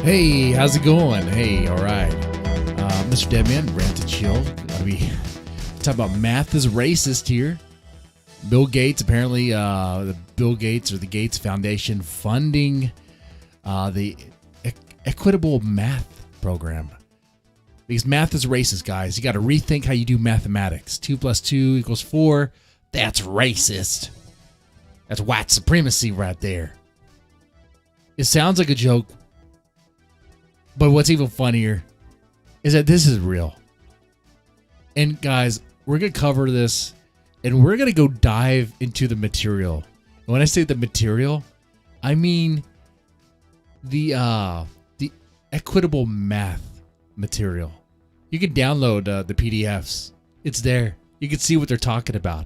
Hey, how's it going? Hey, all right. Mr. Deadman, Rant and Chill. We talk about math is racist here. Bill Gates, apparently, the Bill Gates or the Gates Foundation funding the equitable math program. Because math is racist, guys. You got to rethink how you do mathematics. 2 + 2 = 4. That's racist. That's white supremacy right there. It sounds like a joke. But what's even funnier is that this is real. And guys, we're going to cover this and we're going to go dive into the material. And when I say the material, I mean the equitable math material. You can download the PDFs. It's there. You can see what they're talking about.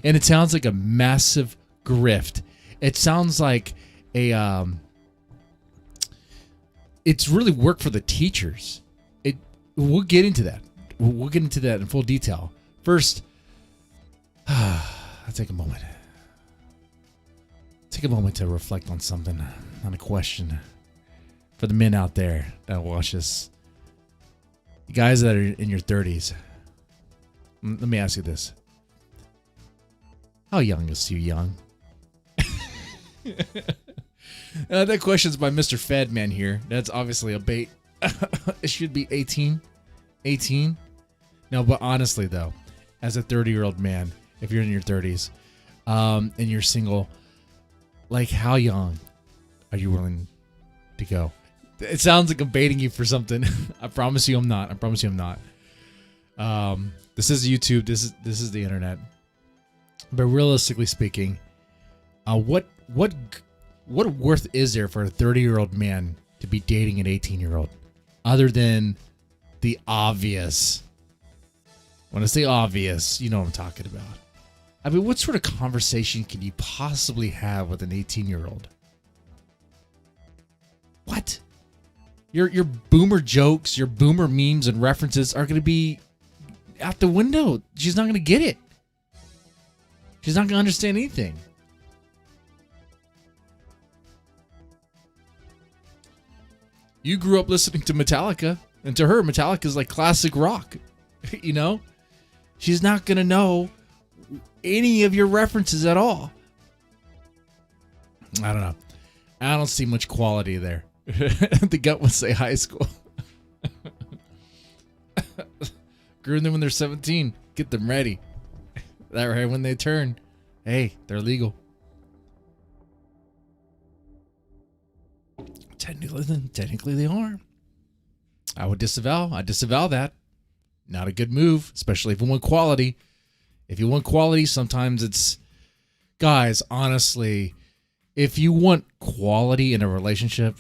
And it sounds like a massive grift. It sounds like a it's really work for the teachers. We'll get into that. We'll get into that in full detail. First, I'll take a moment. Take a moment to reflect on something, on a question for the men out there that watch this. You guys that are in your 30s, let me ask you this. How young is too young? That question's by Mr. Fedman here. That's obviously a bait. It should be 18. 18? No, but honestly, though, as a 30-year-old man, if you're in your 30s and you're single, like, how young are you willing to go? It sounds like I'm baiting you for something. I promise you I'm not. I promise you I'm not. This is YouTube. This is the internet. But realistically speaking, what worth is there for a 30-year-old man to be dating an 18-year-old other than the obvious? When I say obvious, you know what I'm talking about. I mean, what sort of conversation can you possibly have with an 18-year-old? What? Your boomer jokes, your boomer memes and references are going to be out the window. She's not going to get it. She's not going to understand anything. You grew up listening to Metallica, and to her, Metallica is like classic rock. You know? She's not going to know any of your references at all. I don't know. I don't see much quality there. The gut would say high school. Groom them when they're 17. Get them ready. That right when they turn, hey, they're legal. Technically they are. I disavow that. Not a good move, especially if you want quality. If you want quality, sometimes it's... Guys, honestly, if you want quality in a relationship,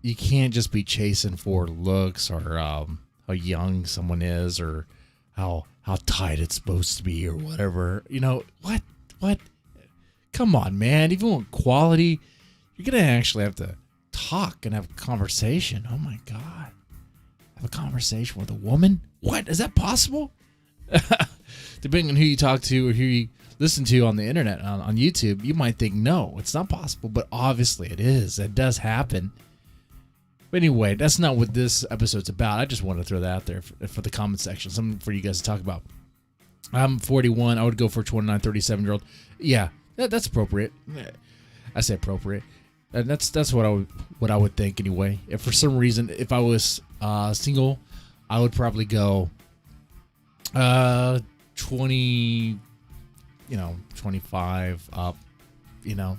you can't just be chasing for looks or how young someone is or how tight it's supposed to be or whatever. You know, what? Come on, man. If you want quality, you're going to actually have to talk and have a conversation. Oh, my God. Have a conversation with a woman? What? Is that possible? Depending on who you talk to or who you listen to on the internet, on YouTube, you might think, no, it's not possible. But obviously it is. It does happen. But anyway, that's not what this episode's about. I just want to throw that out there for the comment section, something for you guys to talk about. I'm 41. I would go for a 29, 37-year-old. Yeah, that's appropriate. I say appropriate. And that's what I would think anyway. If for some reason, if I was single, I would probably go 20, 25 up, The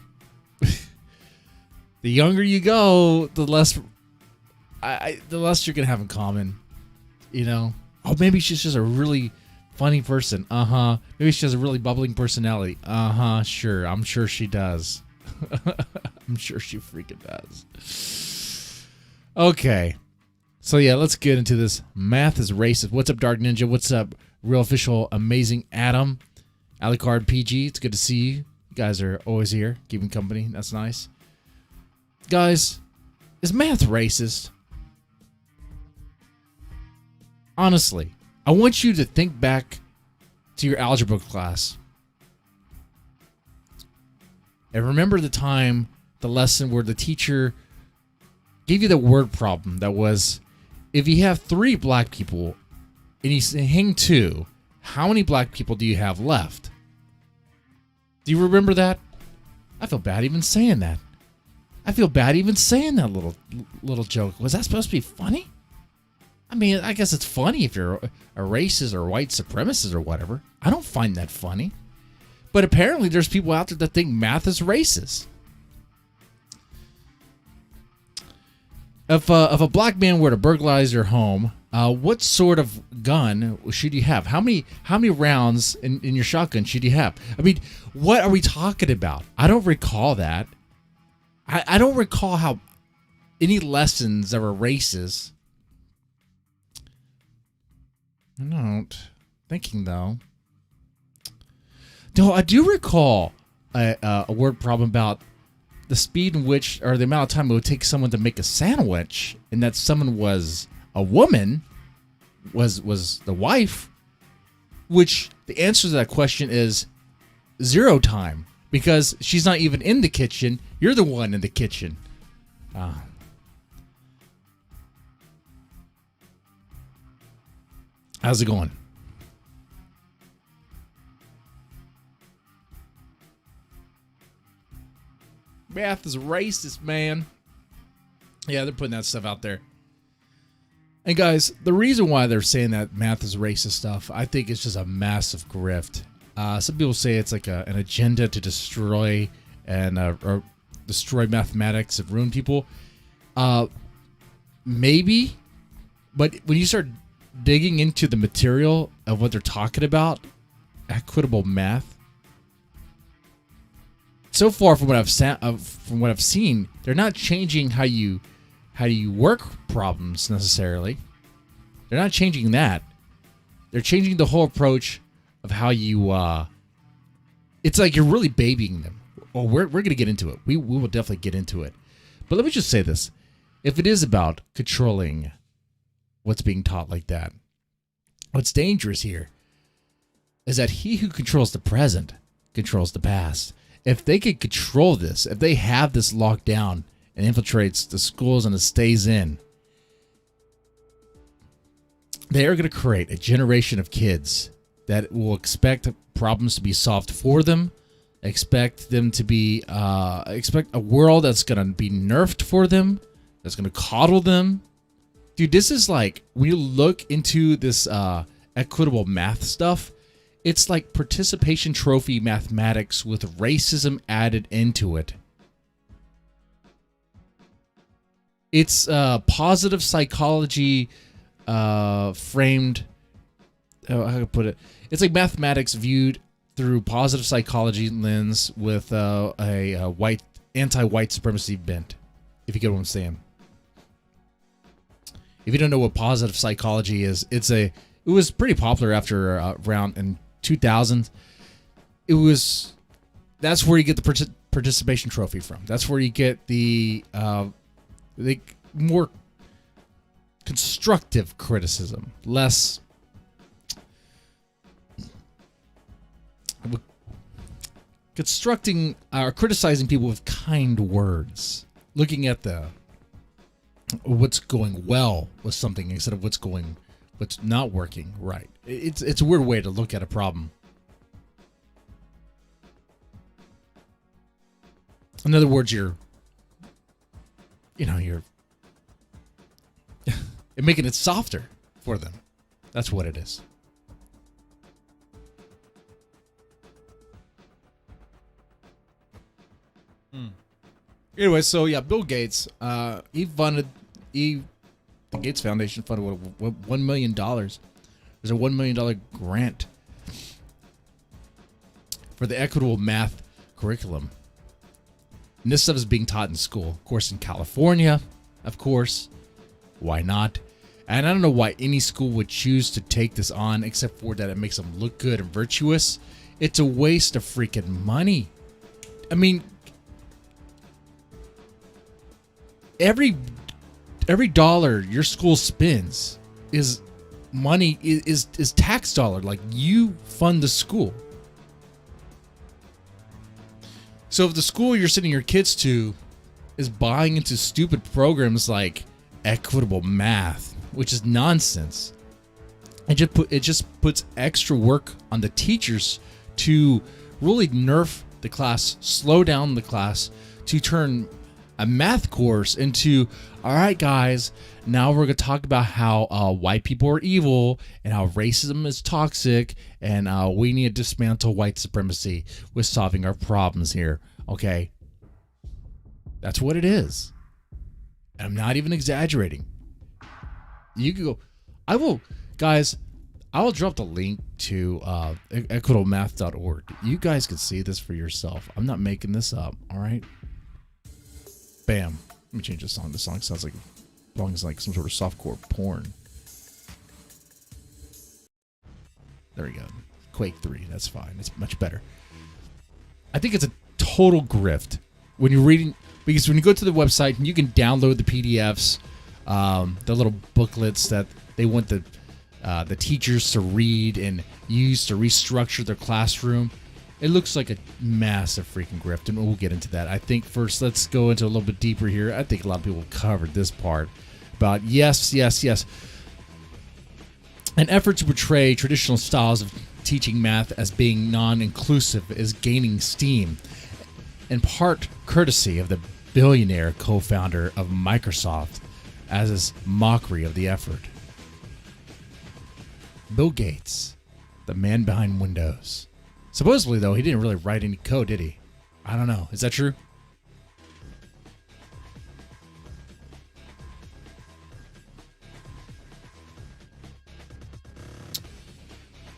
younger you go, the less the less you're gonna have in common, Oh, maybe she's just a really funny person. Maybe she has a really bubbling personality. Sure. I'm sure she does. I'm sure she freaking does. Okay. So yeah, let's get into this. Math is racist. What's up, Dark Ninja? What's up, Real Official Amazing Adam? Alucard PG, it's good to see you. You guys are always here, keeping company. That's nice. Guys, is math racist? Honestly, I want you to think back to your algebra class. And remember the time, the lesson where the teacher gave you the word problem that was, if you have 3 black people and you hang 2, how many black people do you have left? Do you remember that? I feel bad even saying that. I feel bad even saying that little joke. Was that supposed to be funny? I mean, I guess it's funny if you're a racist or white supremacist or whatever. I don't find that funny. But apparently there's people out there that think math is racist. If a black man were to burglarize your home, what sort of gun should you have? How many rounds in your shotgun should you have? I mean, what are we talking about? I don't recall that. I don't recall how any lessons that were racist. I don't. Thinking though. No, I do recall a word problem about the speed in which, or the amount of time it would take someone to make a sandwich, and that someone was a woman, was the wife, which the answer to that question is 0 time, because she's not even in the kitchen. You're the one in the kitchen. How's it going? Math is racist, man. Yeah, they're putting that stuff out there. And guys, the reason why they're saying that math is racist stuff, I think it's just a massive grift. Some people say it's like an agenda to destroy or destroy mathematics and ruin people. Maybe, but when you start digging into the material of what they're talking about, equitable math. So far, from what I've seen, they're not changing how you work problems necessarily. They're not changing that. They're changing the whole approach of how you. It's like you're really babying them. Well, we're gonna get into it. We will definitely get into it. But let me just say this: if it is about controlling what's being taught like that, what's dangerous here is that he who controls the present controls the past. If they could control this, if they have this locked down and infiltrates the schools and it stays in, they are going to create a generation of kids that will expect problems to be solved for them, expect them to be, expect a world that's going to be nerfed for them, that's going to coddle them. Dude, this is like, when you look into this equitable math stuff, it's like participation trophy mathematics with racism added into it. It's positive psychology framed. How can I put it? It's like mathematics viewed through positive psychology lens with a white anti-white supremacy bent. If you get what I'm saying. If you don't know what positive psychology is, it was pretty popular after around in 2000. That's where you get the participation trophy from. That's where you get the more constructive criticism, less constructing or criticizing people with kind words, looking at the what's going well with something instead of what's not working right. It's a weird way to look at a problem. In other words, you're making it softer for them. That's what it is. Anyway, so yeah, Bill Gates, the Gates Foundation funded $1 million. There's a $1 million grant for the equitable math curriculum. And this stuff is being taught in school, of course, in California, of course. Why not? And I don't know why any school would choose to take this on, except for that it makes them look good and virtuous. It's a waste of freaking money. I mean, every dollar your school spends is money, is tax dollar. Like, you fund the school. So if the school you're sending your kids to is buying into stupid programs like equitable math, which is nonsense, it just puts extra work on the teachers to really nerf the class, slow down the class, to turn a math course into, all right, guys, now we're going to talk about how white people are evil and how racism is toxic, and we need to dismantle white supremacy with solving our problems here. Okay? That's what it is. And I'm not even exaggerating. You can go, I will drop the link to equitableMath.org. You guys can see this for yourself. I'm not making this up, all right? Bam. Let me change the song. The song sounds like belongs like some sort of softcore porn. There we go. Quake 3. That's fine. It's much better. I think it's a total grift when you're reading, because when you go to the website, you can download the PDFs, the little booklets that they want the teachers to read and use to restructure their classroom. It looks like a massive freaking grift, and we'll get into that. I think first, let's go into a little bit deeper here. I think a lot of people covered this part about yes. An effort to portray traditional styles of teaching math as being non-inclusive is gaining steam, in part courtesy of the billionaire co-founder of Microsoft, as is mockery of the effort. Bill Gates, the man behind Windows. Supposedly, though, he didn't really write any code, did he? I don't know. Is that true?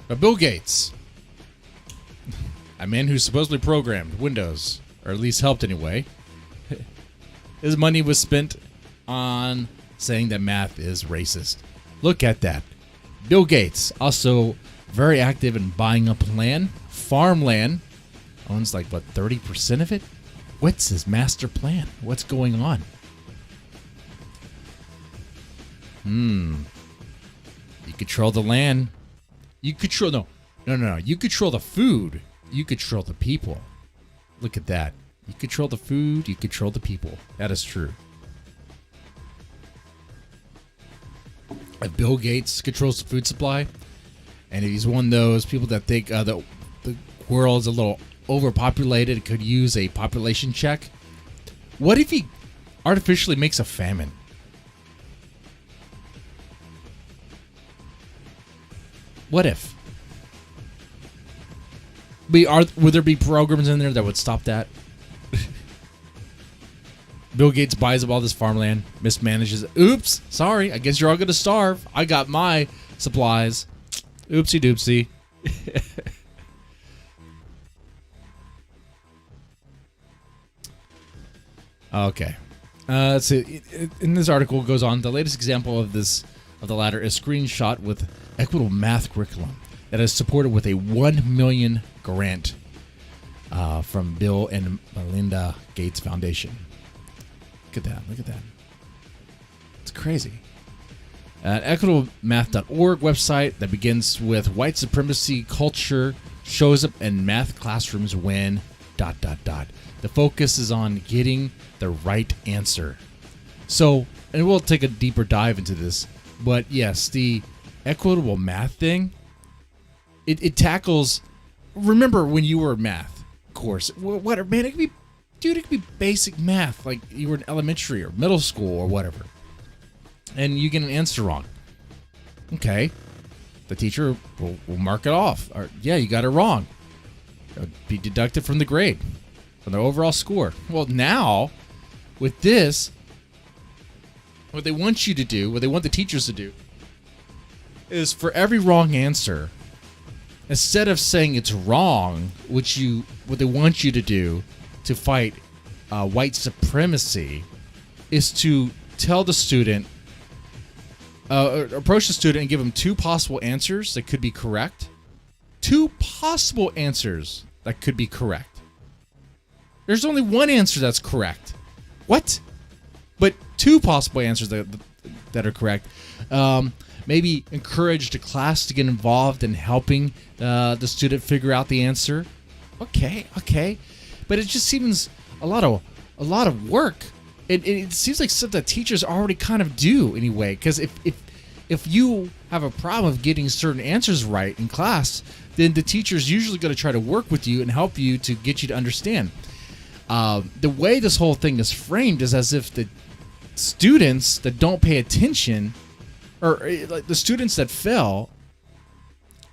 But Bill Gates, a man who supposedly programmed Windows, or at least helped anyway, his money was spent on saying that math is racist. Look at that. Bill Gates, also very active in buying up land, farmland, owns like, 30% of it? What's his master plan? What's going on? You control the land. You control, no. You control the food. You control the people. Look at that. You control the food. You control the people. That is true. If Bill Gates controls the food supply, and if he's one of those people that think the world's a little overpopulated, could use a population check, what if he artificially makes a famine? What if? Would there be programs in there that would stop that? Bill Gates buys up all this farmland, mismanages it. Oops, sorry, I guess you're all going to starve. I got my supplies. Oopsie doopsie. Okay. Let's see. In this article, it goes on. The latest example of the latter is screenshot with equitable math curriculum that is supported with a $1 million grant from Bill and Melinda Gates Foundation. Look at that. It's crazy. EquitableMath.org website that begins with white supremacy culture shows up in math classrooms when ... The focus is on getting the right answer. So and we'll take a deeper dive into this. But yes, the equitable math thing, it tackles. Remember when you were in math course? Whatever, man. It could be basic math, like you were in elementary or middle school or whatever, and you get an answer wrong. Okay, the teacher will mark it off. Or, yeah, you got it wrong. It'll be deducted from the grade, from the overall score. Well, now with this, what they want you to do, what they want the teachers to do, is for every wrong answer, instead of saying it's wrong, what they want you to do to fight white supremacy, is to tell the student, approach the student and give them two possible answers that could be correct. Two possible answers that could be correct. There's only one answer that's correct. What? But two possible answers that are correct. Maybe encourage the class to get involved in helping the student figure out the answer. Okay. But it just seems a lot of work. It seems like something that teachers already kind of do anyway. Because if you have a problem of getting certain answers right in class, then the teacher's usually going to try to work with you and help you to get you to understand. The way this whole thing is framed is as if the students that don't pay attention, or like the students that fail,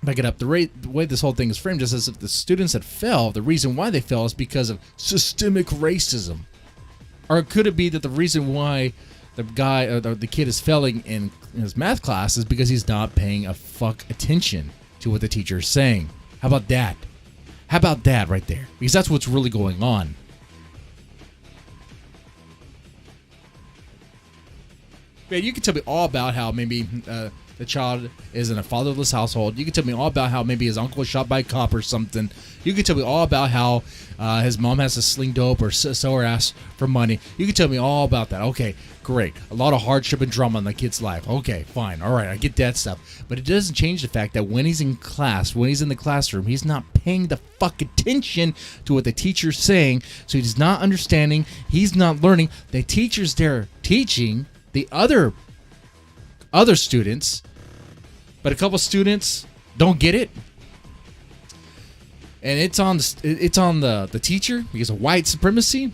back it up, the way this whole thing is framed is as if the students that fail, the reason why they fail is because of systemic racism. Or could it be that the reason why the kid is failing in his math class is because he's not paying a fuck attention to what the teacher is saying? How about that? How about that right there? Because that's what's really going on. Man, you can tell me all about how maybe the child is in a fatherless household. You can tell me all about how maybe his uncle was shot by a cop or something. You can tell me all about how his mom has to sling dope or sell her ass for money. You can tell me all about that. Okay, great. A lot of hardship and drama in the kid's life. Okay, fine. All right, I get that stuff. But it doesn't change the fact that when he's in class, when he's in the classroom, he's not paying the fuck attention to what the teacher's saying. So he's not understanding. He's not learning. The teacher's there teaching the other students, but a couple students don't get it, and it's on the teacher because of white supremacy.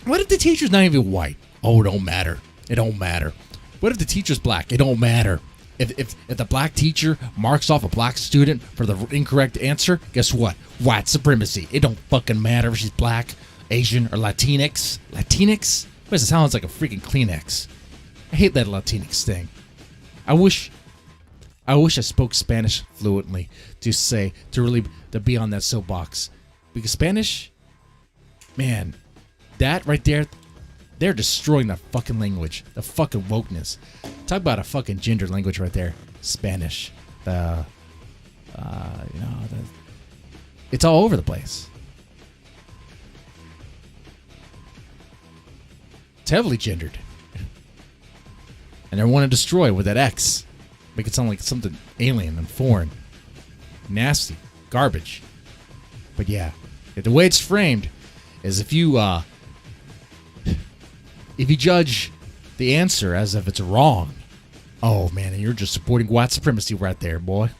What if the teacher's not even white? Oh, it don't matter. It don't matter. What if the teacher's black? It don't matter. If the black teacher marks off a black student for the incorrect answer, guess what? White supremacy. It don't fucking matter if she's black, Asian, or Latinx. Latinx? What does it sound like a freaking Kleenex? I hate that Latinx thing. I wish I spoke Spanish fluently to be on that soapbox, because Spanish, man, that right there, they're destroying the fucking language, the fucking wokeness. Talk about a fucking gender language right there, Spanish. It's all over the place. It's heavily gendered. And they want to destroy with that X. Make it sound like something alien and foreign. Nasty. Garbage. But yeah, the way it's framed is if you judge the answer as if it's wrong, oh man, and you're just supporting white supremacy right there, boy.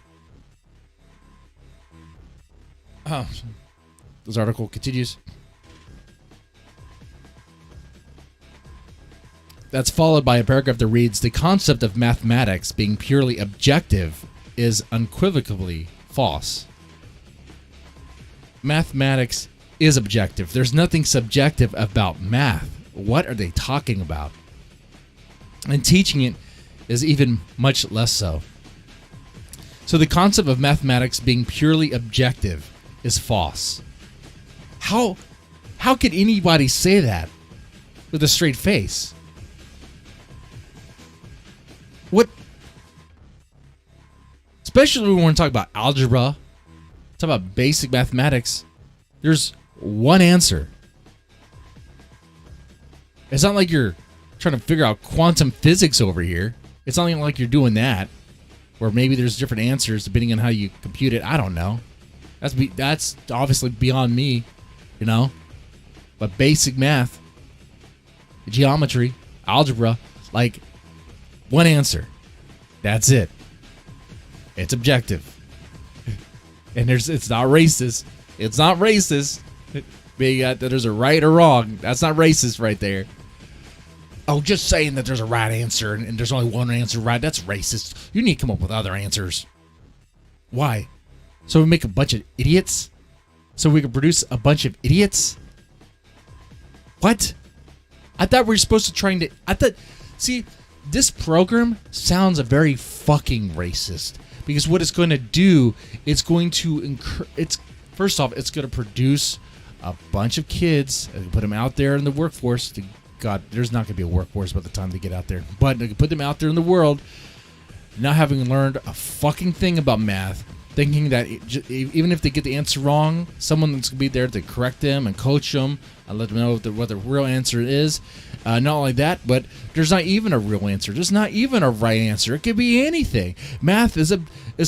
This article continues. That's followed by a paragraph that reads, the concept of mathematics being purely objective is unequivocally false. Mathematics is objective. There's nothing subjective about math. What are they talking about? And teaching it is even much less so. So the concept of mathematics being purely objective is false. How could anybody say that with a straight face? What? Especially when we're talking about algebra, talk about basic mathematics, there's one answer. It's not like you're trying to figure out quantum physics over here. It's not even like you're doing that, where maybe there's different answers depending on how you compute it. I don't know. That's obviously beyond me, you know. But basic math, geometry, algebra, Like, one answer. That's it. It's objective. And it's not racist. It's not racist. Being that there's a right or wrong. That's not racist right there. Oh, just saying that there's a right answer and there's only one answer right, that's racist. You need to come up with other answers. Why? So we make a bunch of idiots? So we can produce a bunch of idiots? What? I thought we were supposed to trying to... See, this program sounds very fucking racist. Because what it's going to do, it's going to... First off, it's going to produce a bunch of kids and put them out there in the workforce. God, there's not going to be a workforce by the time they get out there. But they can put them out there in the world, not having learned a fucking thing about math, thinking that even if they get the answer wrong, someone that's going to be there to correct them and coach them and let them know what the real answer is. Not only that, but there's not even a real answer. There's not even a right answer. It could be anything. Math is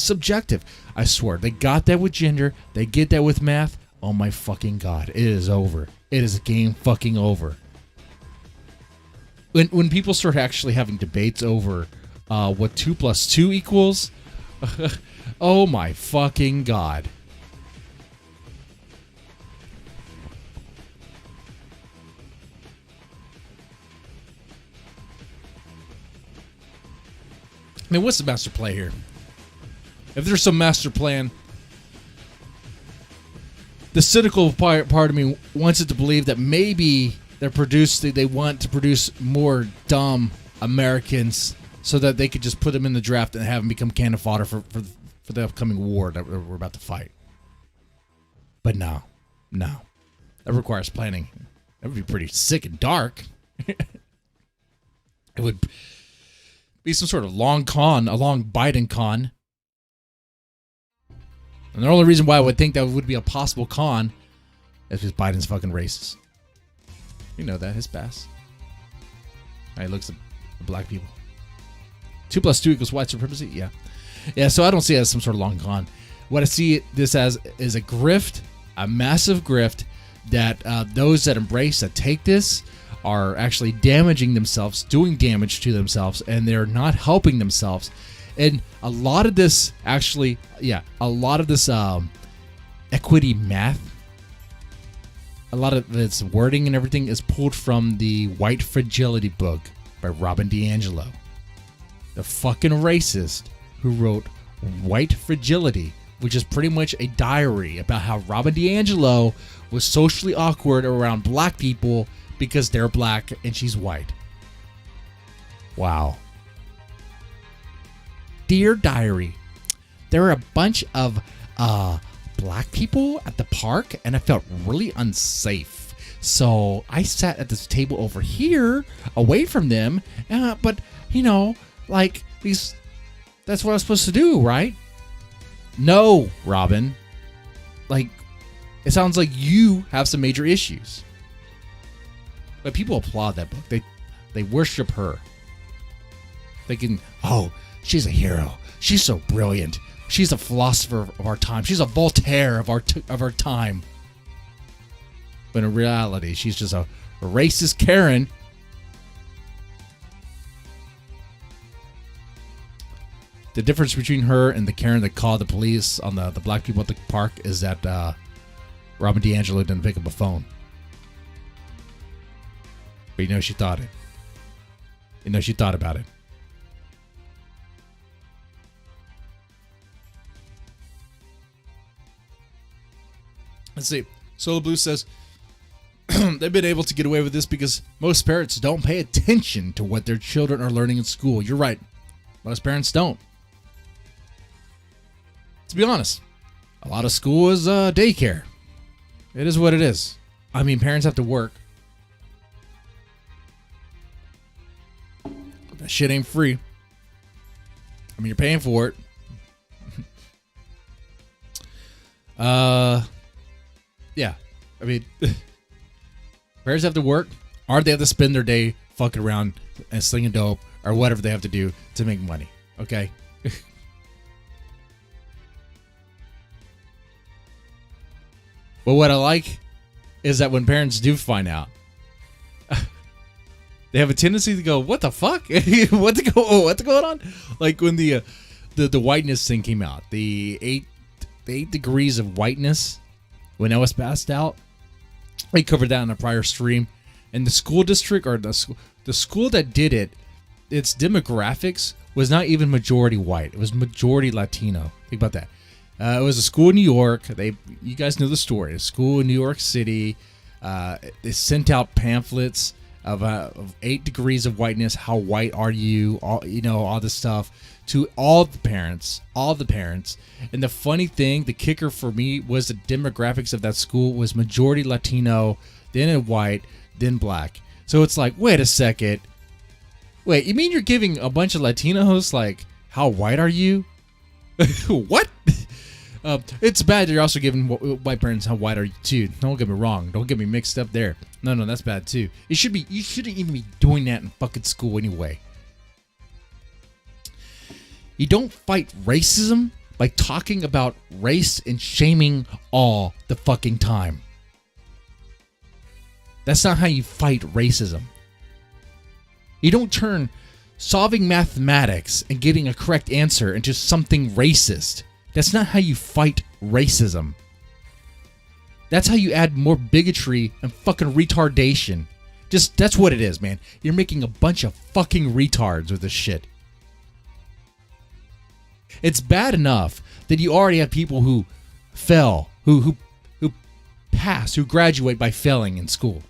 subjective. I swear, they got that with gender. They get that with math. Oh my fucking God. It is over. It is game fucking over. When people start actually having debates over what 2 + 2 equals, oh my fucking God. I mean, what's the master play here? If there's some master plan, the cynical part of me wants it to believe that maybe they want to produce more dumb Americans so that they could just put them in the draft and have them become cannon fodder for the upcoming war that we're about to fight. But no. That requires planning. That would be pretty sick and dark. It would be some sort of long Biden con. And the only reason why I would think that would be a possible con is because Biden's fucking racist. You know that, his past. He looks at black people. 2 + 2 = white supremacy? Yeah. Yeah, so I don't see it as some sort of long con. What I see this as is a grift, a massive grift that those that embrace, that take this, are actually damaging themselves, doing damage to themselves, and they're not helping themselves. And a lot of this equity math, a lot of its wording and everything is pulled from the White Fragility book by Robin DiAngelo. The fucking racist who wrote White Fragility, which is pretty much a diary about how Robin DiAngelo was socially awkward around black people because they're black and she's white. Wow. Dear Diary, there are a bunch of black people at the park and I felt really unsafe. So I sat at this table over here away from them, but that's what I was supposed to do, right? No, Robin. It sounds like you have some major issues. But people applaud that book. They worship her. Thinking, oh, she's a hero. She's so brilliant. She's a philosopher of our time. She's a Voltaire of our time. But in reality, she's just a racist Karen. The difference between her and the Karen that called the police on the black people at the park is that Robin DiAngelo didn't pick up a phone. But she thought it. She thought about it. Let's see. Solar Blue says, they've been able to get away with this because most parents don't pay attention to what their children are learning in school. You're right. Most parents don't. To be honest, a lot of school is daycare. It is what it is. I mean, parents have to work. That shit ain't free. I mean, you're paying for it. Yeah. I mean, parents have to work, or they have to spend their day fucking around and slinging dope, or whatever they have to do to make money. Okay? But what I like is that when parents do find out, They have a tendency to go, "What the fuck? What's going on?" Like when the whiteness thing came out, the eight degrees of whiteness. When that was passed out, we covered that in a prior stream. And the school district or the school that did it, its demographics was not even majority white. It was majority Latino. Think about that. It was a school in New York. You guys know the story. A school in New York City. They sent out pamphlets of 8 degrees of whiteness. How white are you? All this stuff to all the parents. And the funny thing, the kicker for me was the demographics of that school was majority Latino, then white, then black. So it's like, wait a second. Wait, you mean you're giving a bunch of Latinos like, how white are you? What? It's bad that you're also giving white parents how white are you too. Don't get me wrong. Don't get me mixed up there. No, that's bad too. You shouldn't even be doing that in fucking school anyway. You don't fight racism by talking about race and shaming all the fucking time. That's not how you fight racism. You don't turn solving mathematics and getting a correct answer into something racist. That's not how you fight racism. That's how you add more bigotry and fucking retardation. That's what it is, man. You're making a bunch of fucking retards with this shit. It's bad enough that you already have people who fail, who pass, who graduate by failing in school.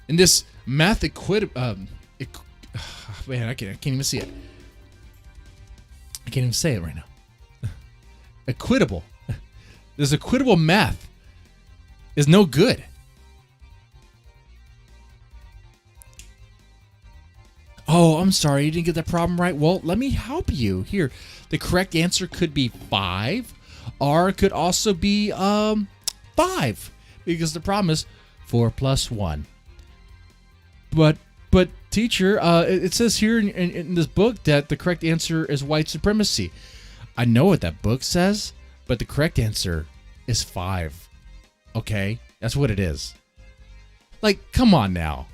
In this math man, I can't even see it. I can't even say it right now. Equitable. This equitable math is no good. Oh, I'm sorry, you didn't get that problem right. Well, let me help you. Here, the correct answer could be 5, or it could also be 5, because the problem is 4 plus 1. But teacher, it says here in this book that the correct answer is white supremacy. I know what that book says, but the correct answer is 5. Okay? That's what it is. Like, come on now.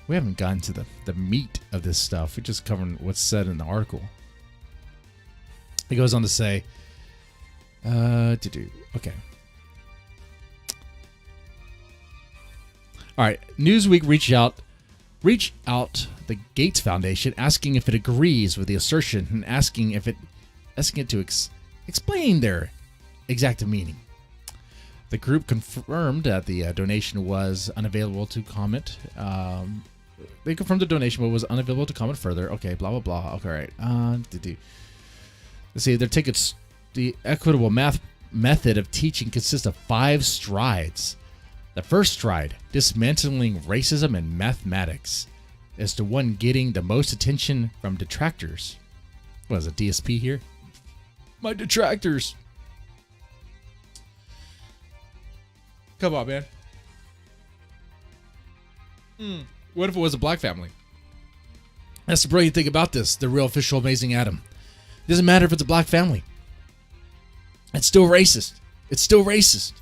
We haven't gotten to the meat of this stuff. We're just covering what's said in the article. It goes on to say, okay. All right, Newsweek reached out the Gates Foundation, asking if it agrees with the assertion and asking it to explain their exact meaning. The group confirmed that the donation was unavailable to comment. They confirmed the donation but was unavailable to comment further. Okay, blah blah blah. Okay, all right. Let's see. Their tickets. The equitable math method of teaching consists of 5 strides. The first stride, dismantling racism in mathematics, is the one getting the most attention from detractors. What is a DSP here? My detractors. Come on, man. What if it was a black family? That's the brilliant thing about this, the real official Amazing Adam. It doesn't matter if it's a black family. It's still racist. It's still racist.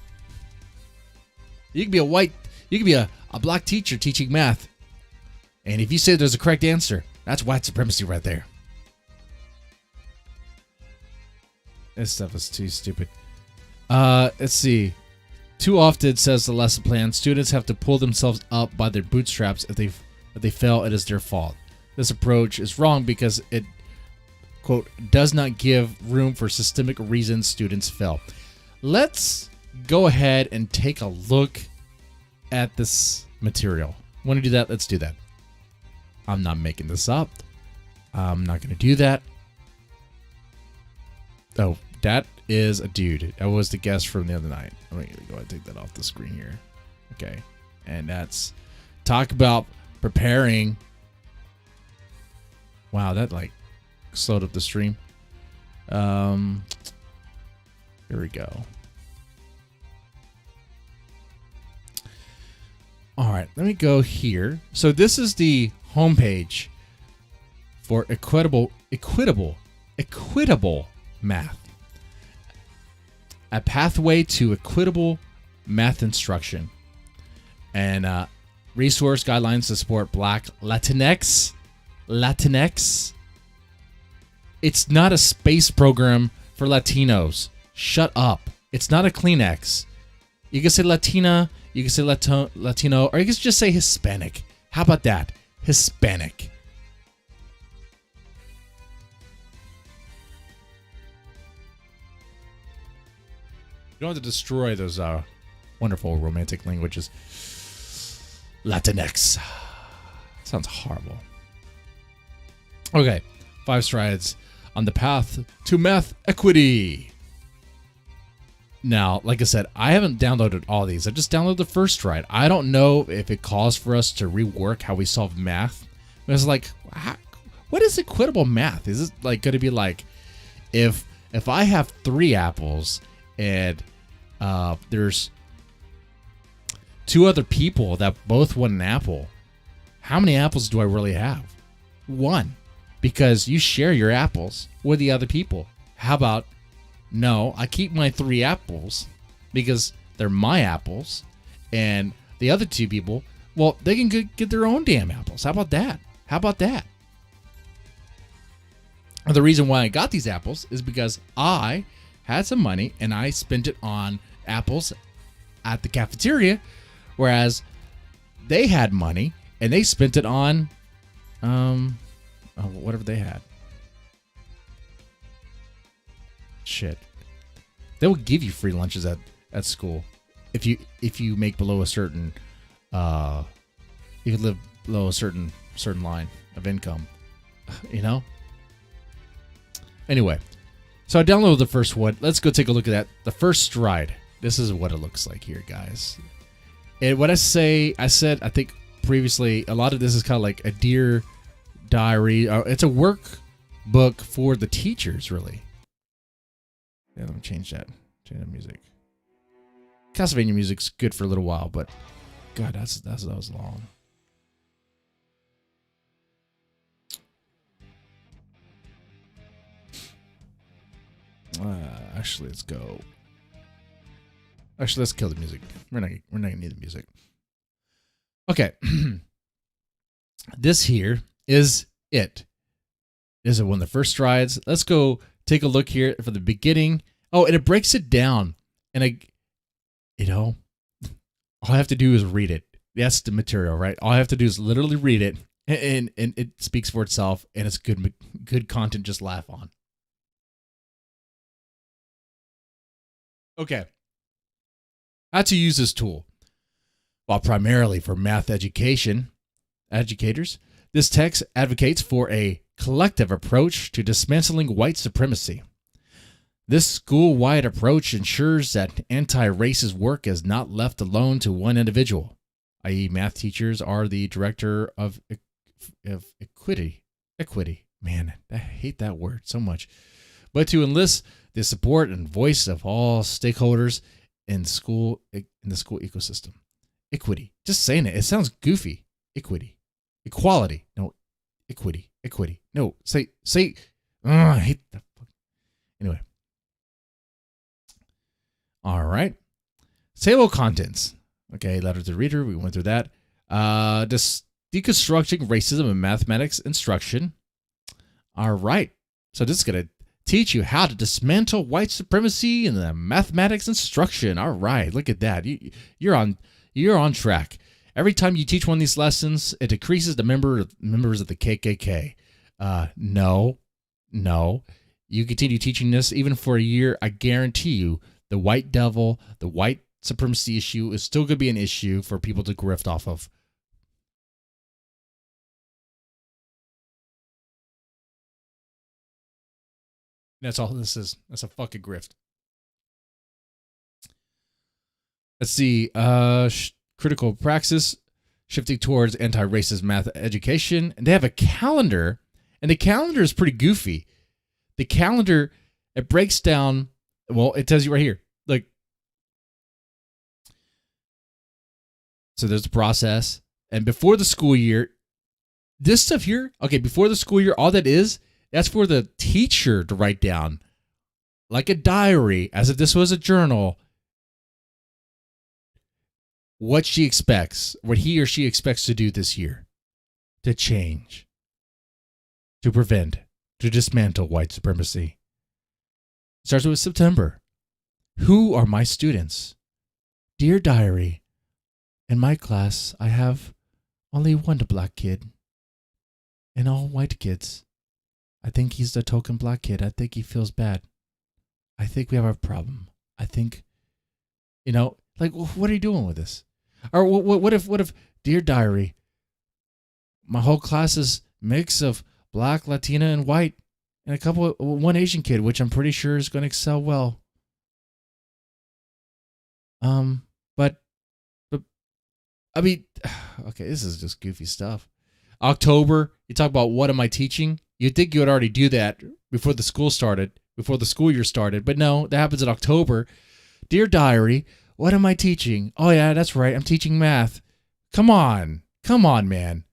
You can be a black teacher teaching math. And if you say there's a correct answer, that's white supremacy right there. This stuff is too stupid. Let's see. Too often, says the lesson plan, students have to pull themselves up by their bootstraps. If they fail, it is their fault. This approach is wrong because it, quote, does not give room for systemic reasons students fail. Let's go ahead and take a look at this material. Want to do that? Let's do that. I'm not making this up. I'm not going to do that. Oh, that is a dude. That was the guest from the other night. I'm going to go ahead and take that off the screen here. Okay. And that's talk about preparing. Wow, that like slowed up the stream. Here we go. All right, let me go here. So this is the homepage for equitable equitable math. A pathway to equitable math instruction. And resource guidelines to support Black Latinx. It's not a space program for Latinos. Shut up. It's not a Kleenex. You can say Latina, you can say Latino, or you can just say Hispanic. How about that? Hispanic. You don't have to destroy those wonderful romantic languages. Latinx. Sounds horrible. Okay, 5 strides on the path to math equity. Now, like I said, I haven't downloaded all these. I just downloaded the first stride. I don't know if it calls for us to rework how we solve math. But it's like, what is equitable math? Is it like going to be like, if I have 3 apples and there's 2 other people that both want an apple, how many apples do I really have? 1. Because you share your apples with the other people. How about, no, I keep my 3 apples because they're my apples, and the other 2 people, well, they can get their own damn apples. How about that? How about that? And the reason why I got these apples is because I had some money and I spent it on apples at the cafeteria, whereas they had money and they spent it on whatever they had. Shit. They will give you free lunches at school if you make below a certain you can live below a certain line of income, you know? Anyway, so I downloaded the first one. Let's go take a look at that. The first stride. This is what it looks like here, guys. And what I said, I think previously, a lot of this is kind of like a Dear Diary. It's a workbook for the teachers, really. Yeah, let me change that. Change the music. Castlevania music's good for a little while, but God, that was long. Actually, let's go. Actually, let's kill the music. We're not gonna need the music. Okay. This here is it. This is one of the first strides. Let's go take a look here for the beginning. Oh, and it breaks it down. And all I have to do is read it. That's the material, right? All I have to do is literally read it, and it speaks for itself, and it's good content. Just laugh on. Okay. How to use this tool? While primarily for math educators, this text advocates for a collective approach to dismantling white supremacy. This school-wide approach ensures that anti-racist work is not left alone to one individual, i.e. math teachers are the director of equity. Man, I hate that word so much. But to enlist the support and voice of all stakeholders in the school ecosystem. Equity. Just saying it. It sounds goofy. Equity. Equality. No. Equity. No. Say. I hate that. Anyway. All right. Table contents. Okay. Letter to the reader. We went through that. Deconstructing racism in mathematics instruction. All right. So this is going to teach you how to dismantle white supremacy in the mathematics instruction. All right, look at that. You're on track. Every time you teach one of these lessons, it decreases the members of the KKK. No. You continue teaching this even for a year. I guarantee you, the white devil, the white supremacy issue is still going to be an issue for people to grift off of. That's all this is. That's a fucking grift. Let's see. Critical praxis, shifting towards anti-racist math education. And they have a calendar, and the calendar is pretty goofy. The calendar, it breaks down, well, it tells you right here. Like, so there's the process. And before the school year, this stuff here, okay, before the school year, all that is That's for the teacher to write down, like a diary, as if this was a journal, what she expects, what he or she expects to do this year, to change, to prevent, to dismantle white supremacy. It starts with September. Who are my students? Dear diary, in my class, I have only one black kid and all white kids. I think he's the token black kid. I think he feels bad. I think we have a problem. I think, like, what are you doing with this? Or what if, dear diary, my whole class is mix of black, Latina, and white, and one Asian kid, which I'm pretty sure is going to excel well. But I mean, okay, this is just goofy stuff. October, you talk about what am I teaching? You'd think you would already do that before the school year started, but no, that happens in October. Dear diary, what am I teaching? Oh yeah, that's right, I'm teaching math. Come on, man.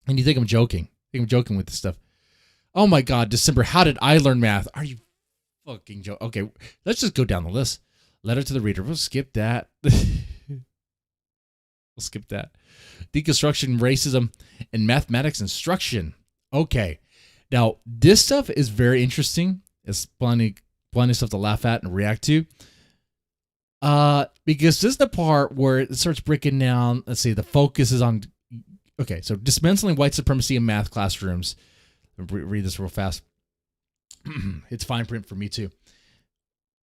And you think I'm joking? With this stuff. Oh my God, December, how did I learn math? Are you fucking joking? Okay, let's just go down the list. Letter to the reader. We'll skip that. Deconstruction, racism, and mathematics instruction. Okay. Now, this stuff is very interesting. It's plenty of stuff to laugh at and react to. Because this is the part where it starts breaking down. Let's see, the focus is on... Okay, so dismantling white supremacy in math classrooms. Read this real fast. It's fine print for me too.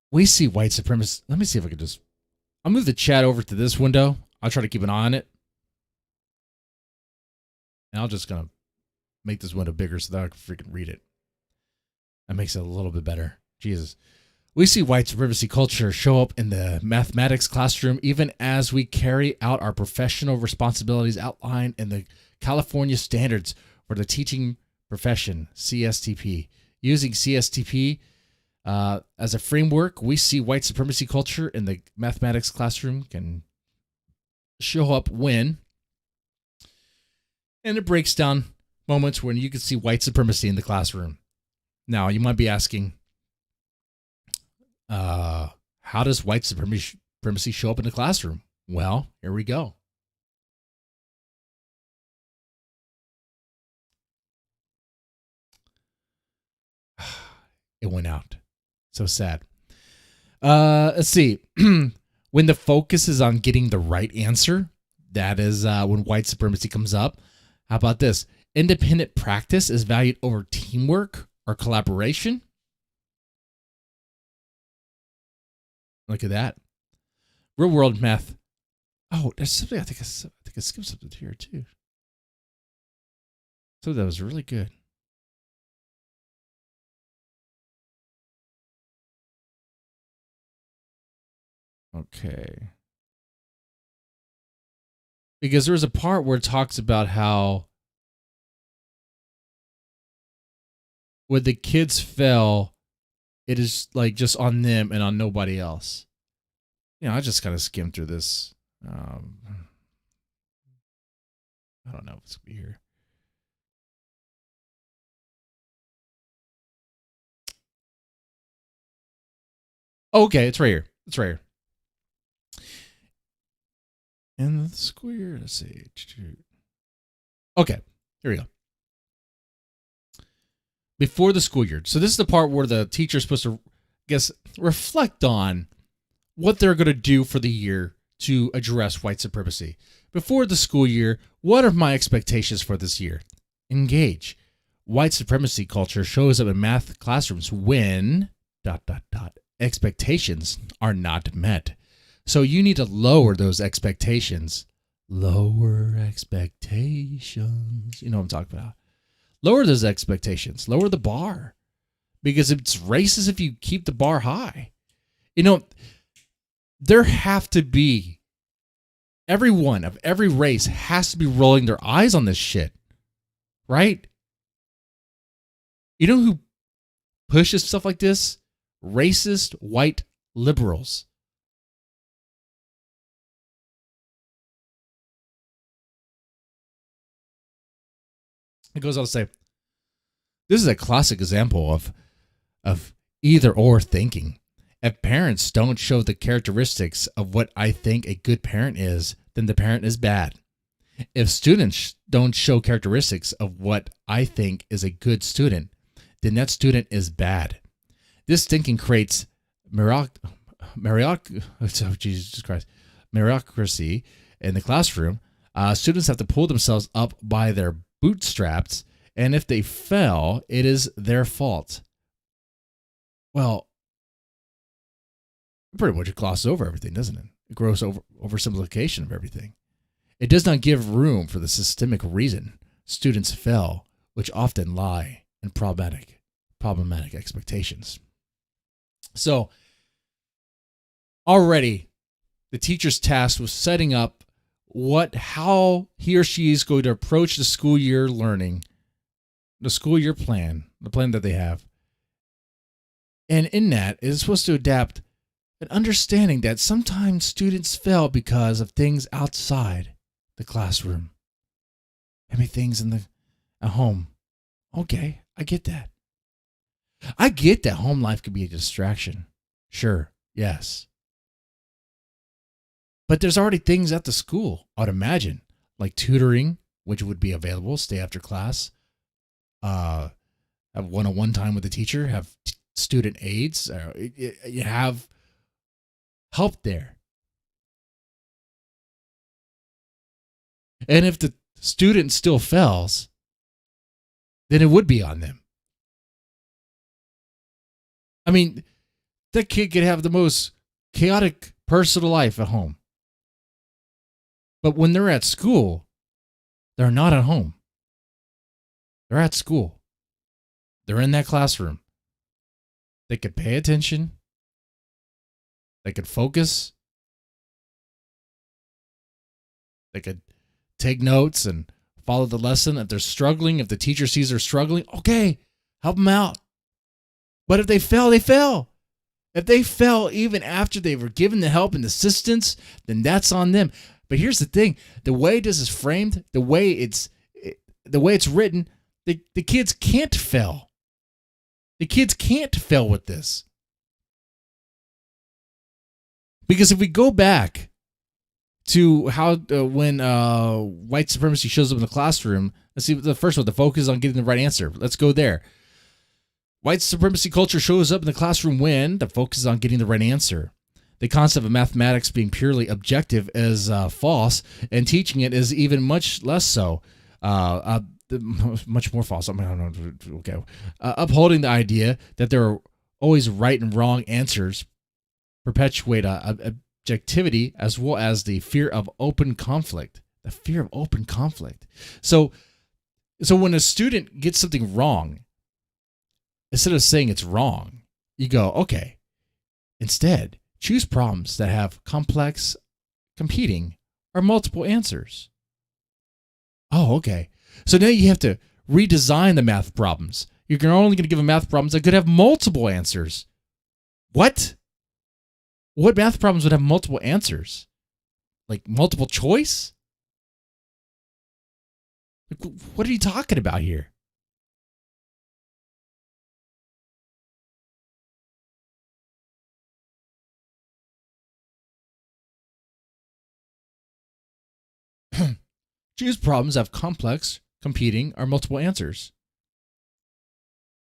We see white supremacy. Let me see if I can I'll move the chat over to this window. I'll try to keep an eye on it. And I'll just gonna make this window bigger so that I can freaking read it. That makes it a little bit better. Jesus. We see white supremacy culture show up in the mathematics classroom even as we carry out our professional responsibilities outlined in the California Standards for the Teaching Profession, CSTP. Using CSTP as a framework, we see white supremacy culture in the mathematics classroom can show up when, and it breaks down moments when you can see white supremacy in the classroom. Now, you might be asking, how does white supremacy show up in the classroom? Well, here we go. It went out. So sad. Let's see. When the focus is on getting the right answer, that is when white supremacy comes up. How about this? Independent practice is valued over teamwork or collaboration. Look at that. Real world math. Oh, there's something I think I skipped something here too. So that was really good. Okay. Because there's a part where it talks about how when the kids fell, it is like just on them and on nobody else. I just kind of skimmed through this. I don't know if it's going to be here. Okay, it's right here. And the square, let's see. Okay, here we go. Before the school year. So this is the part where the teacher is supposed to, reflect on what they're going to do for the year to address white supremacy. Before the school year, what are my expectations for this year? Engage. White supremacy culture shows up in math classrooms when ... expectations are not met. So you need to lower those expectations. Lower expectations. You know what I'm talking about. Lower those expectations. Lower the bar. Because it's racist if you keep the bar high. There have to be, everyone of every race has to be rolling their eyes on this shit. Right? You know who pushes stuff like this? Racist white liberals. It goes on to say, This is a classic example of either or thinking. If parents don't show the characteristics of what I think a good parent is, then the parent is bad. If students don't show characteristics of what I think is a good student, then that student is bad. This thinking creates meritocracy in the classroom. Students have to pull themselves up by their bootstraps, and if they fail, it is their fault. Well, it pretty much glosses over everything, doesn't it? It grows oversimplification of everything. It does not give room for the systemic reason students fail, which often lie in problematic expectations. So, already, the teacher's tasked with setting up how he or she is going to approach the school year learning, the school year plan, the plan that they have. And in that, it is supposed to adapt an understanding that sometimes students fail because of things outside the classroom. Maybe things at home. Okay, I get that. I get that home life could be a distraction. Sure, yes. But there's already things at the school, I'd imagine, like tutoring, which would be available, stay after class, have one-on-one time with the teacher, have student aides, you have help there. And if the student still fails, then it would be on them. I mean, that kid could have the most chaotic personal life at home. But when they're at school, they're not at home. They're at school. They're in that classroom. They could pay attention. They could focus. They could take notes and follow the lesson. If they're struggling, if the teacher sees they're struggling, okay, help them out. But if they fail, they fail. If they fail even after they were given the help and assistance, then that's on them. But here's the thing: the way this is framed, the way it's written, the kids can't fail. The kids can't fail with this. Because if we go back to how when white supremacy shows up in the classroom, let's see the first one. The focus is on getting the right answer. Let's go there. White supremacy culture shows up in the classroom when the focus is on getting the right answer. The concept of mathematics being purely objective is false, and teaching it is even much less so. Much more false. I don't know. Okay. Upholding the idea that there are always right and wrong answers perpetuate objectivity as well as the fear of open conflict. The fear of open conflict. So when a student gets something wrong, instead of saying it's wrong, you go, okay, instead, choose problems that have complex, competing, or multiple answers. Oh, okay. So now you have to redesign the math problems. You're only going to give them math problems that could have multiple answers. What? What math problems would have multiple answers? Like multiple choice? Like, what are you talking about here? Choose problems that have complex, competing, or multiple answers.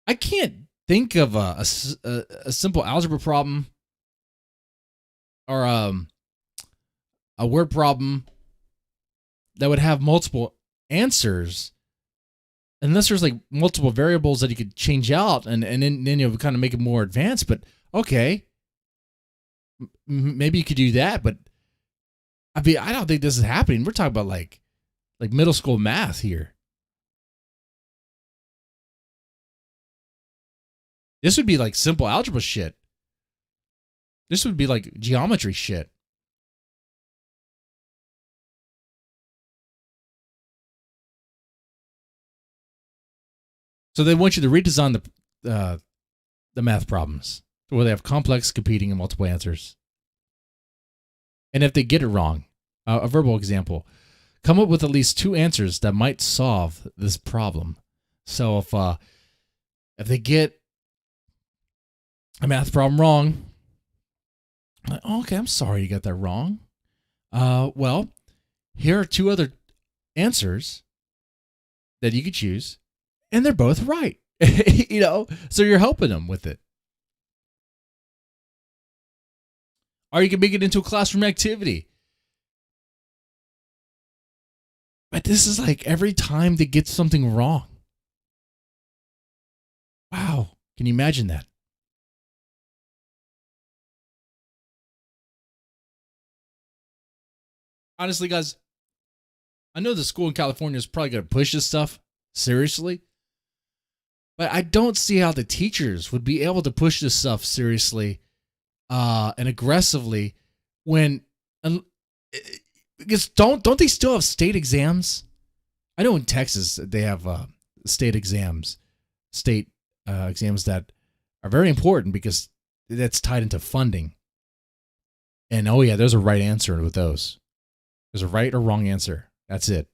I can't think of a simple algebra problem or a word problem that would have multiple answers, unless there's like multiple variables that you could change out and then you kind of make it more advanced. But okay, maybe you could do that. But I mean, I don't think this is happening. We're talking about like middle school math here. This would be like simple algebra shit. This would be like geometry shit. So they want you to redesign the math problems where they have complex, competing, and multiple answers. And if they get it wrong, a verbal example, come up with at least two answers that might solve this problem. So if If they get a math problem wrong, I'm like, oh, okay, I'm sorry you got that wrong. Well, here are two other answers that you could choose, and they're both right. So you're helping them with it. Or you can make it into a classroom activity. But this is like every time they get something wrong. Wow. Can you imagine that? Honestly, guys, I know the school in California is probably going to push this stuff seriously, but I don't see how the teachers would be able to push this stuff seriously and aggressively when because don't they still have state exams? I know in Texas they have state exams, state exams that are very important because that's tied into funding. And oh yeah, there's a right answer with those. There's a right or wrong answer. That's it.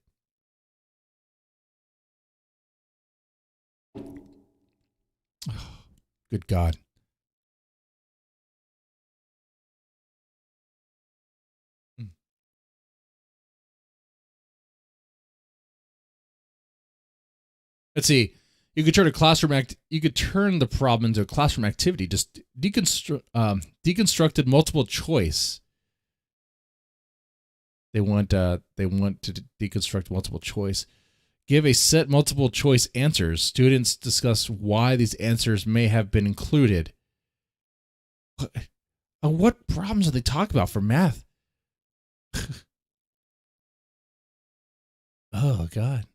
Good God. Let's see. You could turn the problem into a classroom activity. Just deconstructed multiple choice. They want to deconstruct multiple choice. Give a set multiple choice answers. Students discuss why these answers may have been included. What problems are they talking about for math? Oh, God.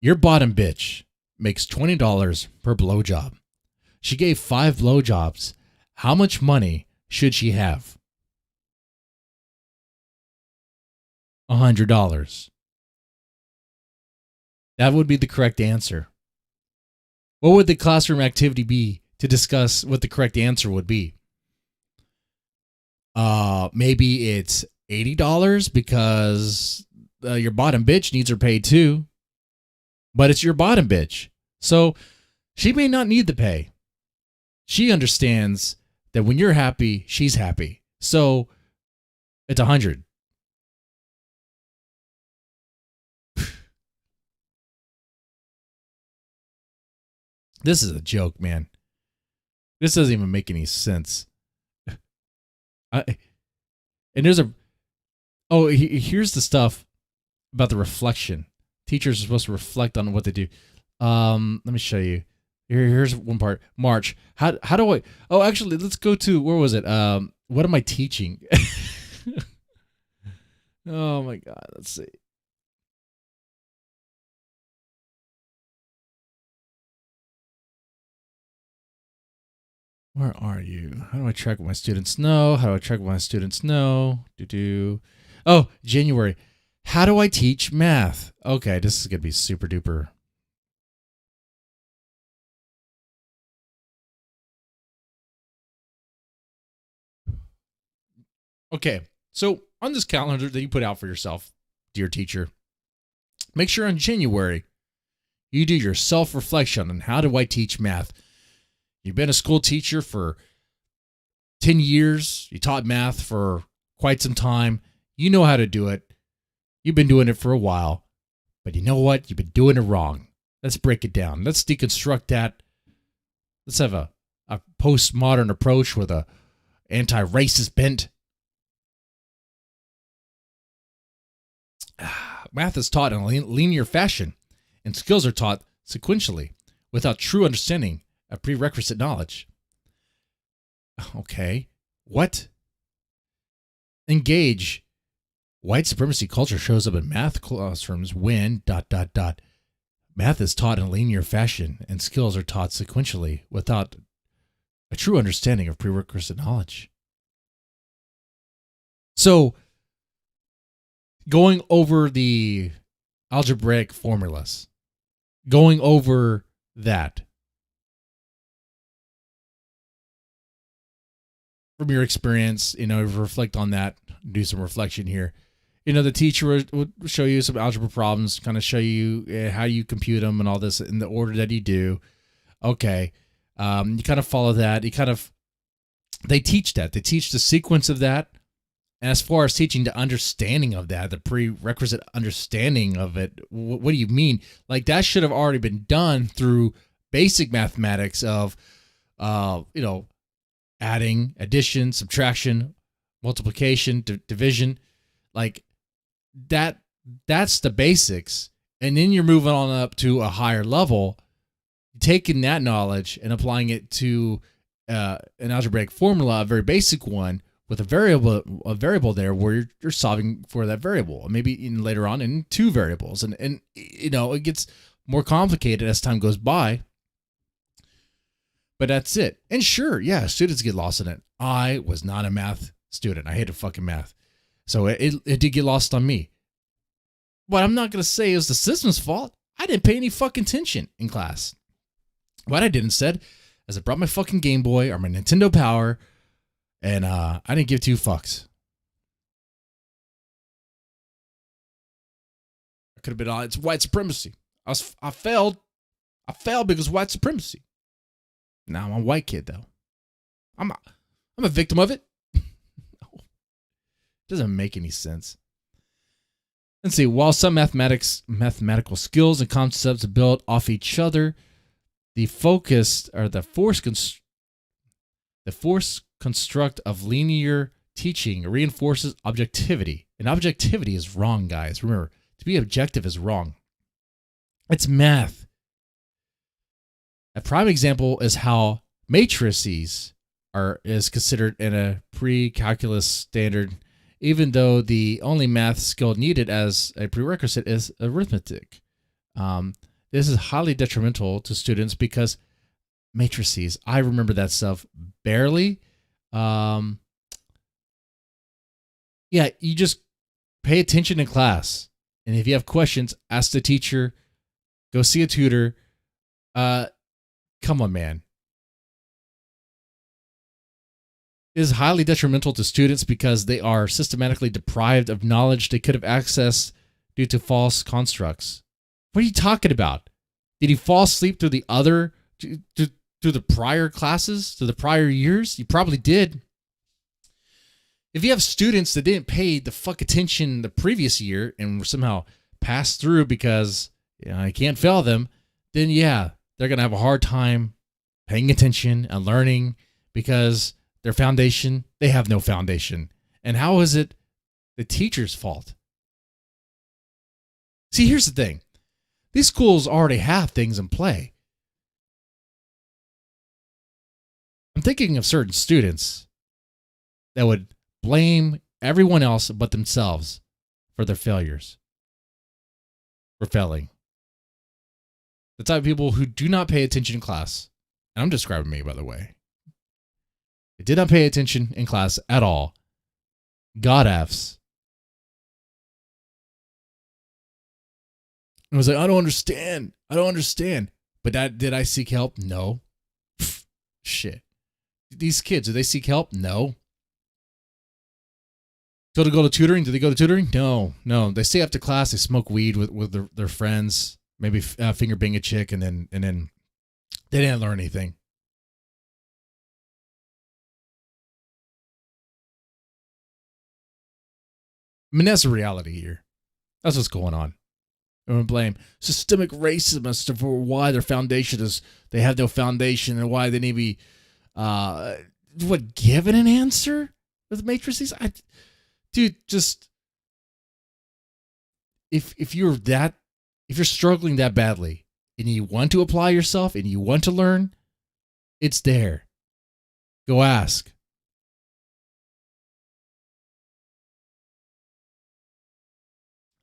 Your bottom bitch makes $20 per blowjob. She gave 5 blowjobs. How much money should she have? $100. That would be the correct answer. What would the classroom activity be to discuss what the correct answer would be? Maybe it's $80 because your bottom bitch needs her pay too. But it's your bottom bitch. So she may not need the pay. She understands that when you're happy, she's happy. So it's 100. This is a joke, man. This doesn't even make any sense. Here's the stuff about the reflection. Teachers are supposed to reflect on what they do. Let me show you. Here's one part. March. How do I? Oh, actually, let's go to where was it? What am I teaching? Oh my God. Let's see. Where are you? How do I track what my students know? How do I track what my students know? Oh, January. How do I teach math? Okay, this is going to be super duper. Okay, so on this calendar that you put out for yourself, dear teacher, make sure in January you do your self-reflection on how do I teach math. You've been a school teacher for 10 years. You taught math for quite some time. You know how to do it. You've been doing it for a while. But you know what? You've been doing it wrong. Let's break it down. Let's deconstruct that. Let's have a postmodern approach with a anti-racist bent. Math is taught in a linear fashion, and skills are taught sequentially without true understanding of prerequisite knowledge. Okay. What? Engage. White supremacy culture shows up in math classrooms when ... Math is taught in a linear fashion, and skills are taught sequentially without a true understanding of prerequisite knowledge. So, going over the algebraic formulas, going over that, from your experience, reflect on that, do some reflection here. The teacher would show you some algebra problems, kind of show you how you compute them and all this in the order that you do. Okay. You kind of follow that. They teach that. They teach the sequence of that. And as far as teaching the understanding of that, the prerequisite understanding of it, what do you mean? Like that should have already been done through basic mathematics of, adding, addition, subtraction, multiplication, division, like that's the basics. And then you're moving on up to a higher level, taking that knowledge and applying it to an algebraic formula, a very basic one with a variable there where you're solving for that variable, maybe even later on in two variables. And it gets more complicated as time goes by. But that's it. And sure, yeah, students get lost in it. I was not a math student. I hated fucking math. So it did get lost on me. But I'm not going to say it was the system's fault. I didn't pay any fucking attention in class. What I did instead is I brought my fucking Game Boy or my Nintendo Power, and I didn't give two fucks. I could have been on, it's white supremacy. I failed. I failed because white supremacy. Now I'm a white kid, though. I'm a victim of it. No. Doesn't make any sense. Let's see. While some mathematical skills and concepts are built off each other, the force construct of linear teaching reinforces objectivity. And objectivity is wrong, guys. Remember, to be objective is wrong. It's math. A prime example is how matrices is considered in a pre-calculus standard, even though the only math skill needed as a prerequisite is arithmetic. This is highly detrimental to students because matrices, I remember that stuff barely. You just pay attention in class. And if you have questions, ask the teacher, go see a tutor. Come on, man. It is highly detrimental to students because they are systematically deprived of knowledge they could have accessed due to false constructs. What are you talking about? Did he fall asleep through the through the prior classes, through the prior years? You probably did. If you have students that didn't pay the fuck attention the previous year and were somehow passed through because I can't fail them, then yeah, they're going to have a hard time paying attention and learning because they have no foundation. And how is it the teacher's fault? See, here's the thing. These schools already have things in play. I'm thinking of certain students that would blame everyone else but themselves for their failures, for failing. The type of people who do not pay attention in class. And I'm describing me, by the way. They did not pay attention in class at all. God F's. And I was like, I don't understand. But did I seek help? No. Shit. These kids, do they seek help? No. So to go to tutoring? Do they go to tutoring? No. They stay after class. They smoke weed with their friends. Maybe finger bang a chick, and then they didn't learn anything. I mean, that's the reality here. That's what's going on. I'm going to blame systemic racism as to for why their foundation they have no foundation and why they need to be, given an answer with matrices? Dude, just, if you're struggling that badly and you want to apply yourself and you want to learn, it's there. Go ask.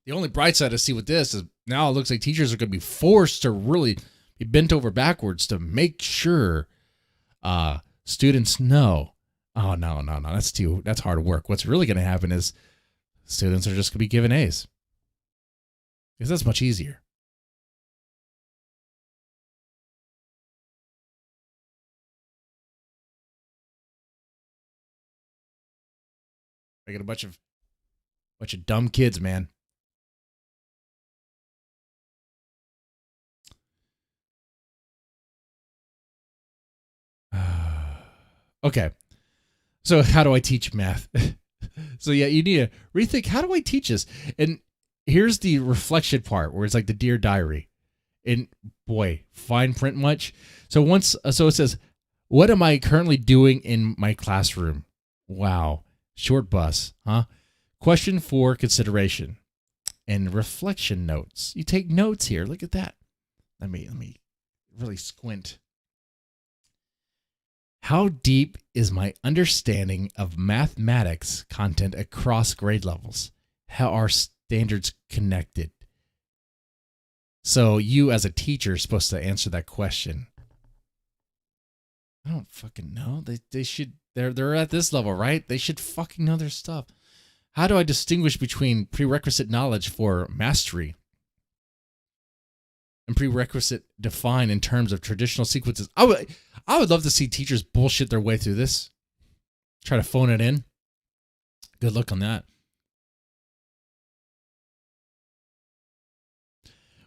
The only bright side I see with this is now it looks like teachers are going to be forced to really be bent over backwards to make sure students know. Oh, no. That's hard work. What's really going to happen is students are just going to be given A's. Because that's much easier. I get a bunch of Bunch of dumb kids, man. Okay. So how do I teach math? So yeah, you need to rethink, how do I teach this? And here's the reflection part where it's like the Dear Diary. And boy, fine print much. So so it says, what am I currently doing in my classroom? Wow. Short bus, huh? Question for consideration and reflection notes. You take notes here. Look at that. Let me really squint. How deep is my understanding of mathematics content across grade levels? How are standards connected? So you as a teacher are supposed to answer that question. I don't fucking know. They should, they're at this level, right? They should fucking know their stuff. How do I distinguish between prerequisite knowledge for mastery and prerequisite defined in terms of traditional sequences? I would love to see teachers bullshit their way through this. Try to phone it in. Good luck on that.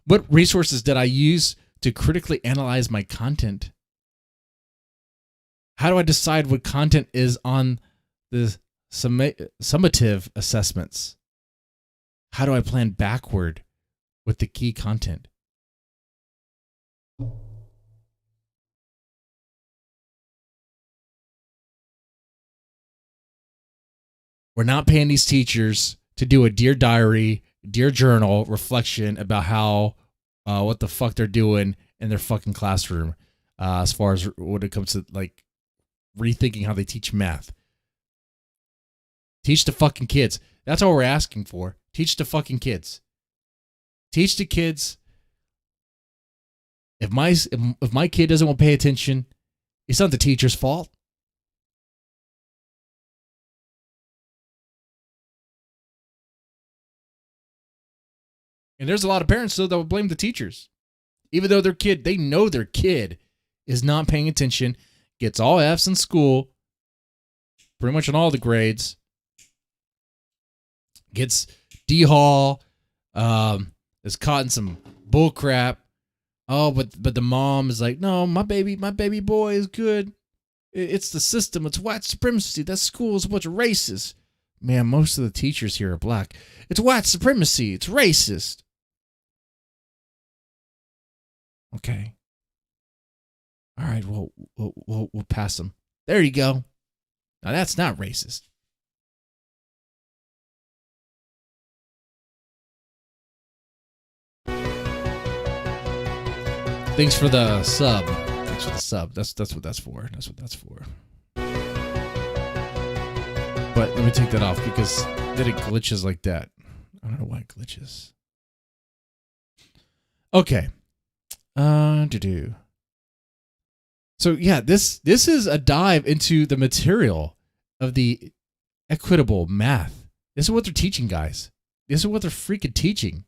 What resources did I use to critically analyze my content? How do I decide what content is on the summative assessments? How do I plan backward with the key content? We're not paying these teachers to do a Dear Diary, Dear Journal reflection about how, what the fuck they're doing in their fucking classroom, as far as when it comes to like rethinking how they teach math. Teach the fucking kids. That's all we're asking for. Teach the fucking kids. Teach the kids. If my kid doesn't want to pay attention, it's not the teacher's fault. And there's a lot of parents though that will blame the teachers, even though they know their kid is not paying attention, gets all F's in school, pretty much on all the grades, gets D-Hall, is caught in some bull crap. Oh, but the mom is like, no, my baby boy is good. It's the system. It's white supremacy. That school is a bunch of racists. Man, most of the teachers here are black. It's white supremacy. It's racist. Okay. All right, we'll pass them. There you go. Now that's not racist. Thanks for the sub. Thanks for the sub. That's what that's for. That's what that's for. But let me take that off because then it glitches like that. I don't know why it glitches. Okay. So yeah, this is a dive into the material of the equitable math. This is what they're teaching, guys. This is what they're freaking teaching.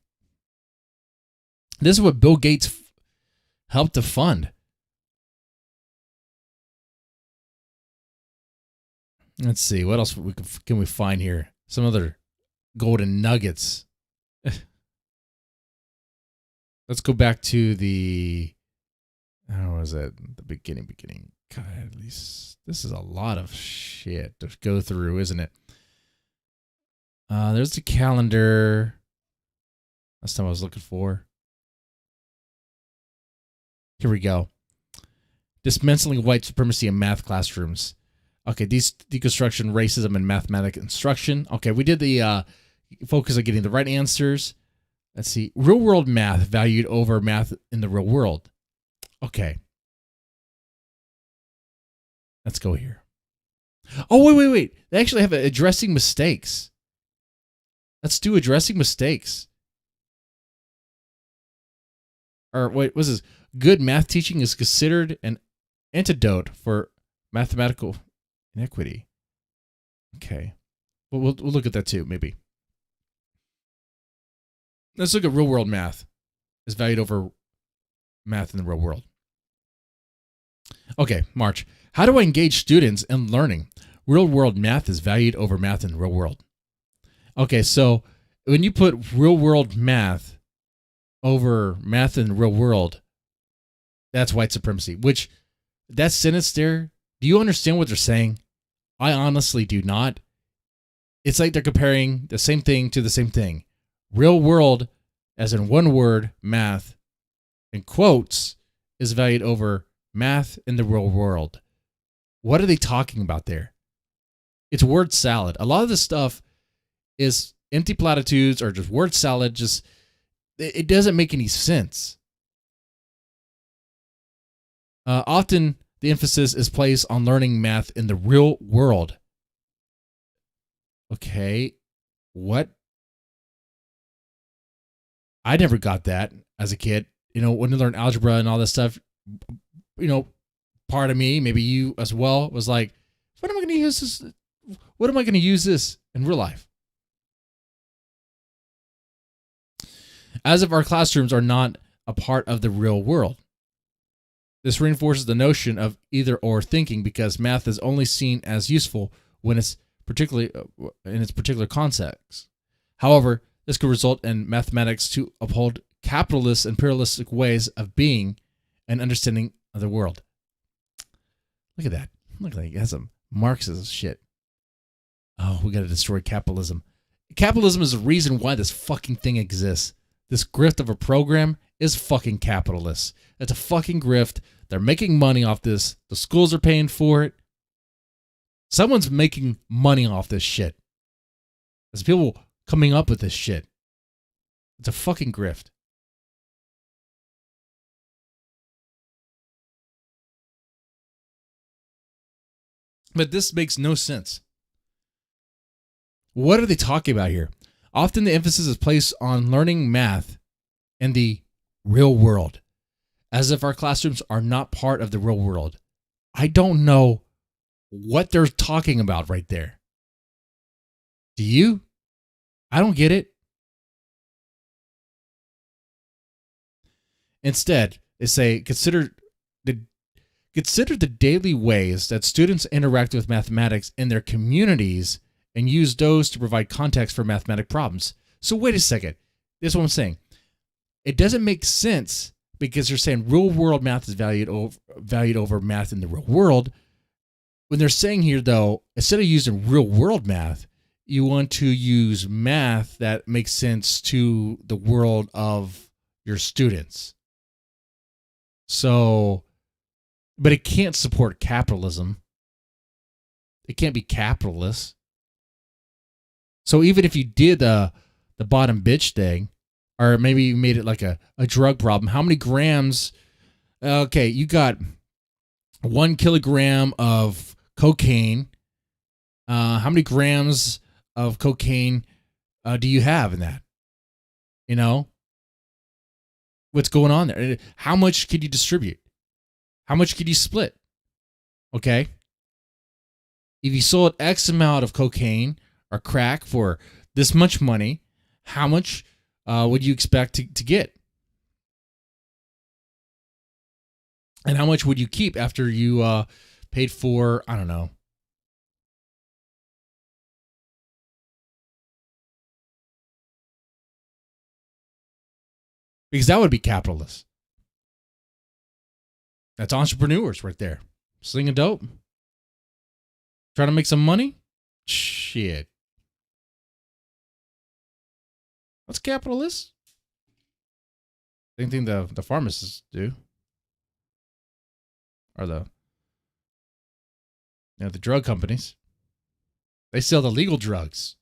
This is what Bill Gates helped to fund. Let's see, what else can we find here? Some other golden nuggets. Let's go back to the, how was it? The beginning. God, at least this is a lot of shit to go through, isn't it? There's the calendar. That's what I was looking for. Here we go. Dismantling white supremacy in math classrooms. Okay, deconstruction, racism, and mathematics instruction. Okay, we did the focus on getting the right answers. Let's see. Real world math valued over math in the real world. Okay. Let's go here. Oh, wait. They actually have addressing mistakes. Let's do addressing mistakes. Or wait, what's this? Good math teaching is considered an antidote for mathematical inequity. Okay. Well, we'll look at that too, maybe. Let's look at real world math is valued over math in the real world. Okay, March. How do I engage students in learning? Real world math is valued over math in the real world. Okay, so when you put real world math over math in the real world, that's white supremacy. Which, that sentence there, do you understand what they're saying? I honestly do not. It's like they're comparing the same thing to the same thing. Real world, as in one word, math, in quotes, is valued over math in the real world. What are they talking about there? It's word salad. A lot of this stuff is empty platitudes or just word salad. Just, it doesn't make any sense. Often the emphasis is placed on learning math in the real world. Okay, what? I never got that as a kid. When you learn algebra and all this stuff, part of me, maybe you as well, was like, when am I going to use this? What am I going to use this in real life? As if our classrooms are not a part of the real world. This reinforces the notion of either or thinking because math is only seen as useful when it's particularly in its particular context. However, this could result in mathematics to uphold capitalist imperialistic ways of being and understanding of the world. Look at that. Look at that. He has some Marxist shit. Oh, we got to destroy capitalism. Capitalism is the reason why this fucking thing exists. This grift of a program is fucking capitalist. It's a fucking grift. They're making money off this. The schools are paying for it. Someone's making money off this shit. There's people coming up with this shit. It's a fucking grift. But this makes no sense. What are they talking about here? Often the emphasis is placed on learning math in the real world, as if our classrooms are not part of the real world. I don't know what they're talking about right there. Do you? I don't get it. Instead, they say consider the daily ways that students interact with mathematics in their communities and use those to provide context for mathematic problems. So wait a second. This is what I'm saying. It doesn't make sense because you're saying real world math is valued over math in the real world. When they're saying here, though, instead of using real world math, you want to use math that makes sense to the world of your students. So, but it can't support capitalism. It can't be capitalist. So even if you did the bottom bitch thing, or maybe you made it like a drug problem, how many grams? Okay, you got 1 kilogram of cocaine. How many grams of cocaine do you have in that? What's going on there? How much could you distribute? How much could you split? Okay. If you sold X amount of cocaine or crack for this much money, how much would you expect to get? And how much would you keep after you paid for, I don't know. Because that would be capitalist. That's entrepreneurs right there. Slinging dope. Trying to make some money? Shit. That's capitalist. Same thing the pharmacists do. Or the drug companies. They sell the legal drugs.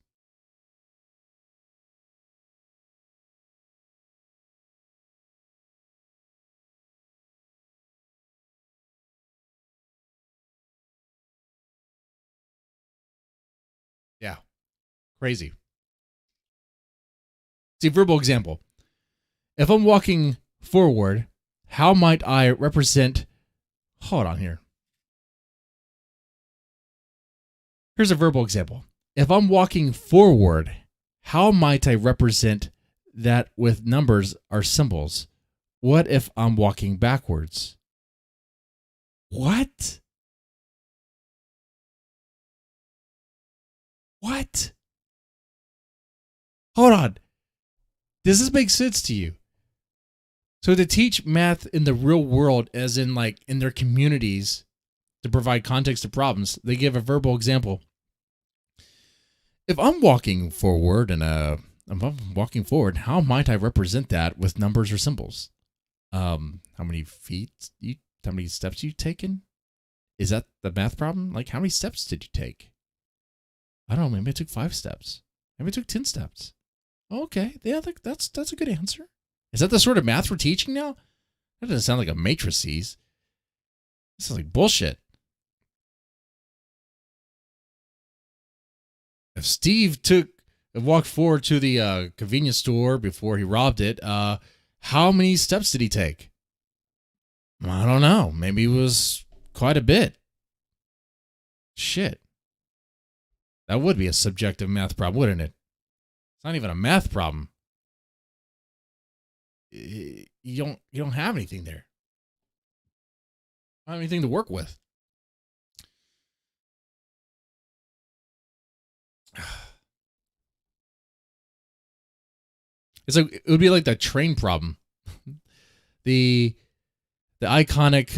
Yeah. Crazy. See, verbal example. If I'm walking forward, how might I represent... Hold on here. Here's a verbal example. If I'm walking forward, how might I represent that with numbers or symbols? What if I'm walking backwards? What? What? Hold on. Does this make sense to you? So to teach math in the real world, as in like in their communities, to provide context to problems, they give a verbal example. If I'm walking forward how might I represent that with numbers or symbols? How many steps you taken? Is that the math problem? Like, how many steps did you take? I don't know. Maybe I took 5 steps. Maybe I took 10 steps. Okay, yeah, that's a good answer. Is that the sort of math we're teaching now? That doesn't sound like a matrices. This is like bullshit. If Steve walked forward to the convenience store before he robbed it, how many steps did he take? I don't know. Maybe it was quite a bit. Shit. That would be a subjective math problem, wouldn't it? It's not even a math problem. You don't have anything there. I don't have anything to work with. It's like, it would be like that train problem. The iconic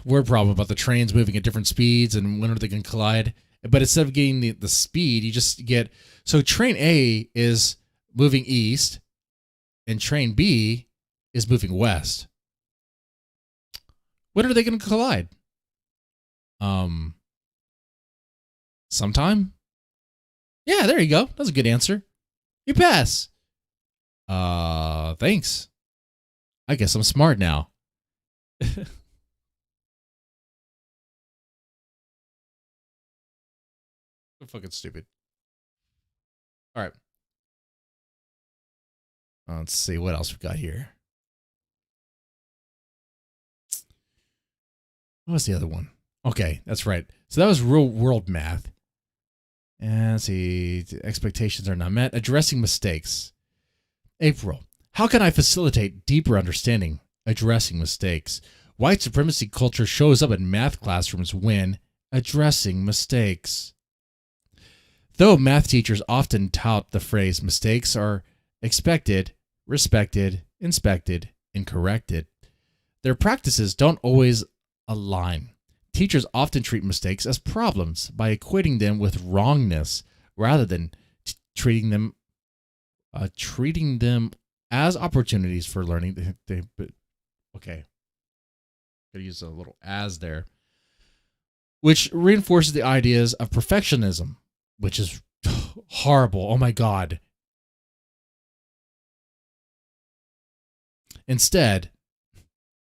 word problem about the trains moving at different speeds and when are they going to collide. But instead of getting the speed, you just get... So train A is moving east and train B is moving west. When are they going to collide? Sometime? Yeah, there you go. That's a good answer. You pass. Thanks. I guess I'm smart now. So fucking stupid. All right. Let's see what else we got here. What was the other one? Okay, that's right. So that was real world math. And let's see. Expectations are not met. Addressing mistakes. April. How can I facilitate deeper understanding? Addressing mistakes. White supremacy culture shows up in math classrooms when addressing mistakes. Though math teachers often tout the phrase mistakes are expected, respected, inspected, and corrected, their practices don't always align. Teachers often treat mistakes as problems by equating them with wrongness rather than treating them as opportunities for learning. Okay. Gotta use a little as there. Which reinforces the ideas of perfectionism, which is horrible. Oh my God. Instead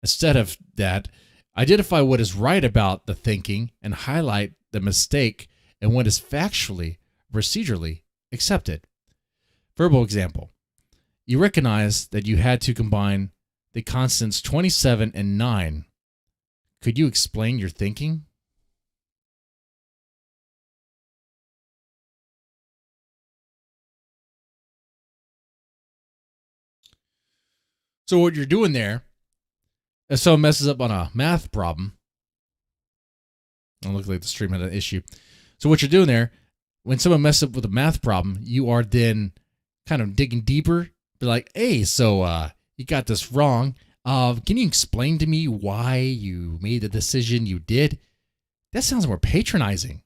of that, identify what is right about the thinking and highlight the mistake and what is factually, procedurally accepted. Verbal example. You recognize that you had to combine the constants 27 and 9. Could you explain your thinking? So what you're doing there, if someone messes up on a math problem, it looks like the stream had an issue. So what you're doing there, when someone messes up with a math problem, you are then kind of digging deeper. Be like, hey, so you got this wrong. Can you explain to me why you made the decision you did? That sounds more patronizing.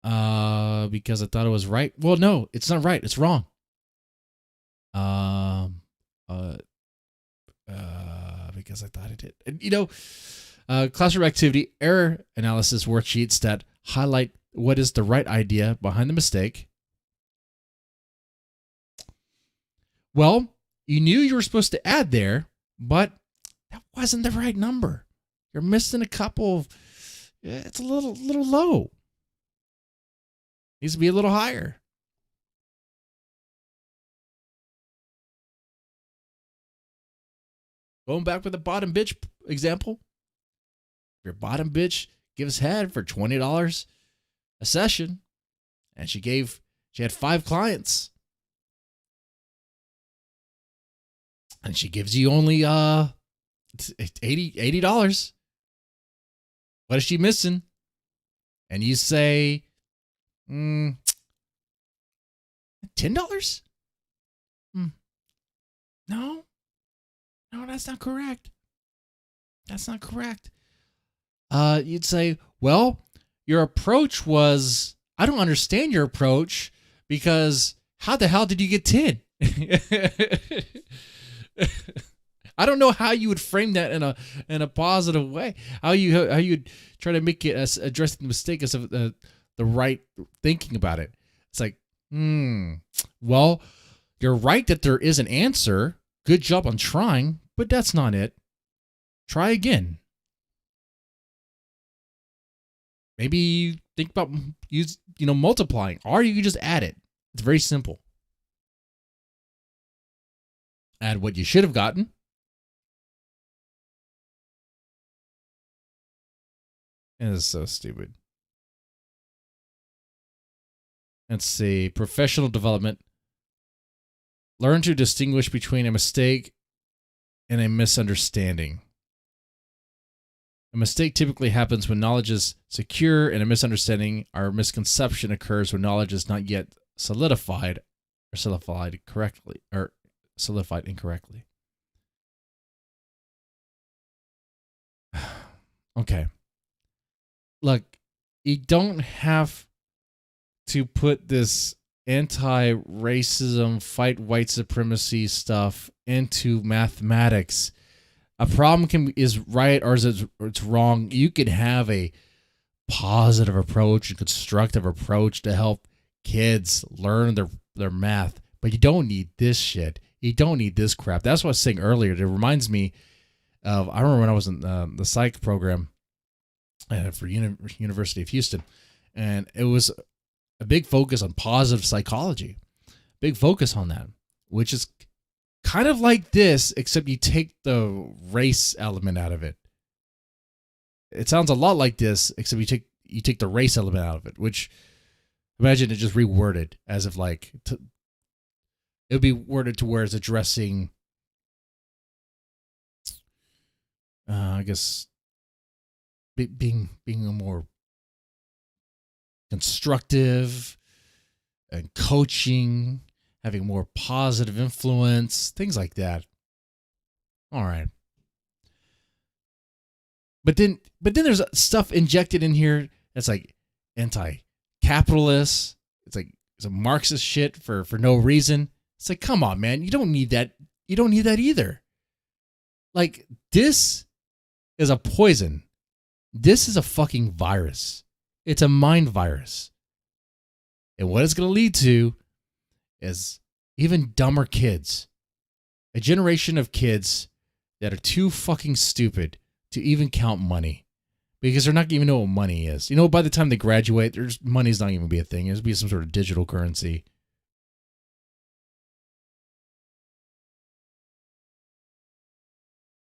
Because I thought it was right. Well, no, it's not right. It's wrong. Because I thought it did. And, classroom activity error analysis worksheets that highlight what is the right idea behind the mistake. Well, you knew you were supposed to add there, but that wasn't the right number. You're missing a couple of, it's a little low. Needs to be a little higher. Going back with the bottom bitch example. Your bottom bitch gives head for $20 a session, and she had 5 clients. And she gives you only $80. What is she missing? And you say, $10? No, that's not correct. That's not correct. You'd say, well, your approach was, I don't understand your approach because how the hell did you get 10? I don't know how you would frame that in a positive way. How you'd try to make it as address the mistake as the right thinking about it. It's like, well, you're right that there is an answer. Good job on trying, but that's not it. Try again. Maybe think about multiplying, or you can just add it. It's very simple. Add what you should have gotten. It is so stupid. Let's see. Professional development. Learn to distinguish between a mistake and a misunderstanding. A mistake typically happens when knowledge is secure, and a misunderstanding or misconception occurs when knowledge is not yet solidified incorrectly. Okay. Look, you don't have to put this anti-racism, fight white supremacy stuff into mathematics. A problem is right or it's wrong. You could have a positive approach, a constructive approach to help kids learn their math, but you don't need this shit. You don't need this crap. That's what I was saying earlier. It reminds me of, I remember when I was in the psych program for University of Houston, and it was a big focus on positive psychology. Big focus on that, which is kind of like this, except you take the race element out of it. It sounds a lot like this, except you take the race element out of it, which, imagine it just reworded as if like it would be worded to where it's addressing, I guess, being a more constructive and coaching, having more positive influence, things like that. All right. But then there's stuff injected in here that's like anti-capitalist. It's like it's a Marxist shit for no reason. It's like, come on, man. You don't need that. You don't need that either. Like, this is a poison. This is a fucking virus. It's a mind virus. And what it's going to lead to is even dumber kids. A generation of kids that are too fucking stupid to even count money. Because they're not even know what money is. You know, by the time they graduate, money's not even going to be a thing. It'll be some sort of digital currency.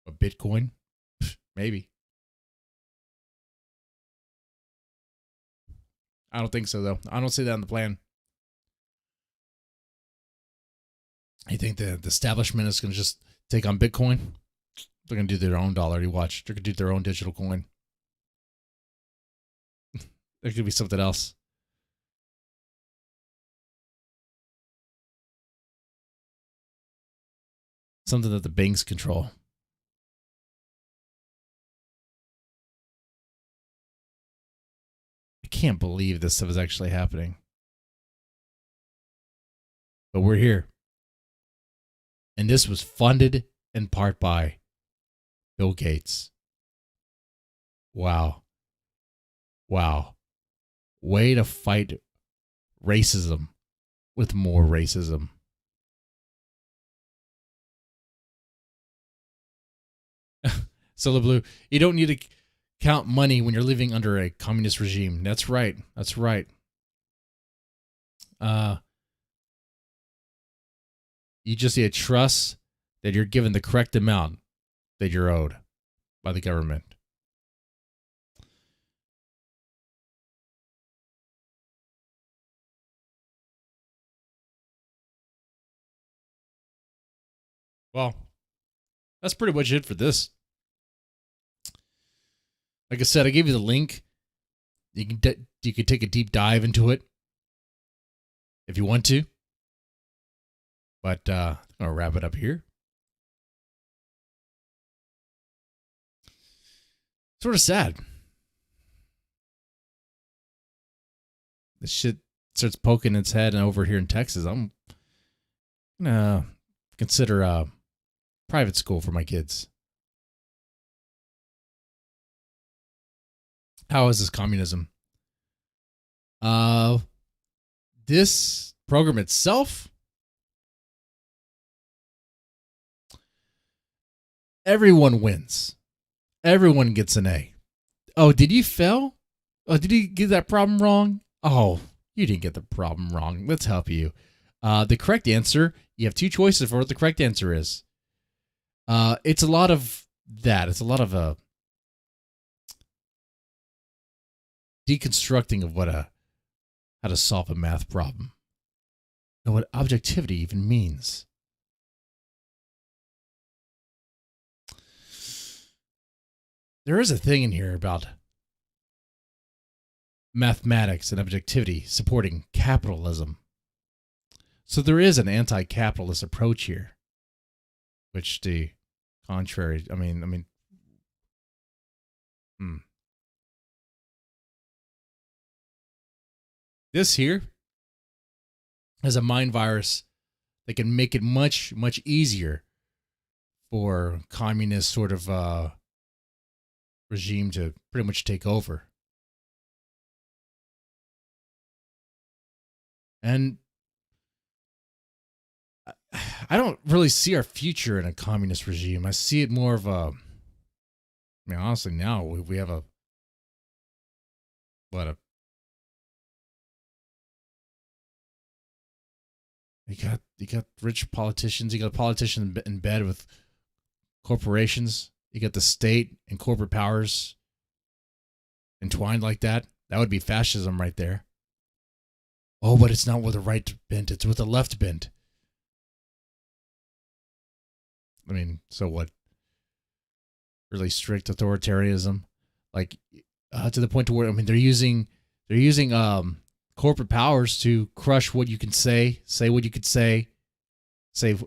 A Bitcoin? Maybe. I don't think so, though. I don't see that on the plan. You think the establishment is going to just take on Bitcoin? They're going to do their own dollar. You watch. They're going to do their own digital coin. There could be something else. Something that the banks control. I can't believe this stuff is actually happening. But we're here. And this was funded in part by Bill Gates. Wow. Way to fight racism with more racism. Solar Blue, you don't need to count money when you're living under a communist regime. That's right. You just need to trust that you're given the correct amount that you're owed by the government. Well, that's pretty much it for this. Like I said, I gave you the link. You can take a deep dive into it if you want to. But I'm going to wrap it up here. Sort of sad. This shit starts poking its head over here in Texas. I'm going to consider a private school for my kids. How is this communism? This program itself, everyone wins. Everyone gets an A. Oh, did you fail? Oh, did you get that problem wrong? Oh, you didn't get the problem wrong. Let's help you. The correct answer, you have two choices for what the correct answer is. It's a lot of that. It's a lot of deconstructing of how to solve a math problem and what objectivity even means. There is a thing in here about mathematics and objectivity supporting capitalism. So there is an anti-capitalist approach here, which the contrary, This here is a mind virus that can make it much, much easier for communist sort of regime to pretty much take over. And I don't really see our future in a communist regime. I see it more of honestly, now we have you got rich politicians. You got a politician in bed with corporations. You got the state and corporate powers entwined like that. That would be fascism right there. Oh, but it's not with the right bent. It's with the left bent. So what? Really strict authoritarianism, like to the point to where they're using corporate powers to crush what you can say what you could say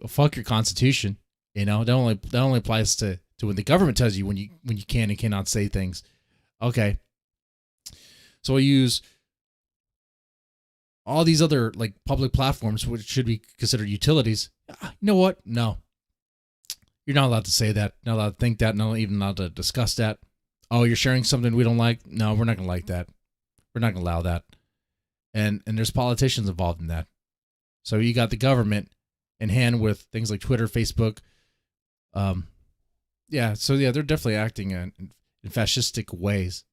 fuck your constitution. That only applies to when the government tells you when you can and cannot say things. Okay, so I use all these other like public platforms, which should be considered utilities. You know what? No, you're not allowed to say that. Not allowed to think that. Not even allowed to discuss that. Oh, you're sharing something we don't like? No, we're not going to like that. We're not going to allow that. And there's politicians involved in that. So you got the government in hand with things like Twitter, Facebook. They're definitely acting in fascistic ways.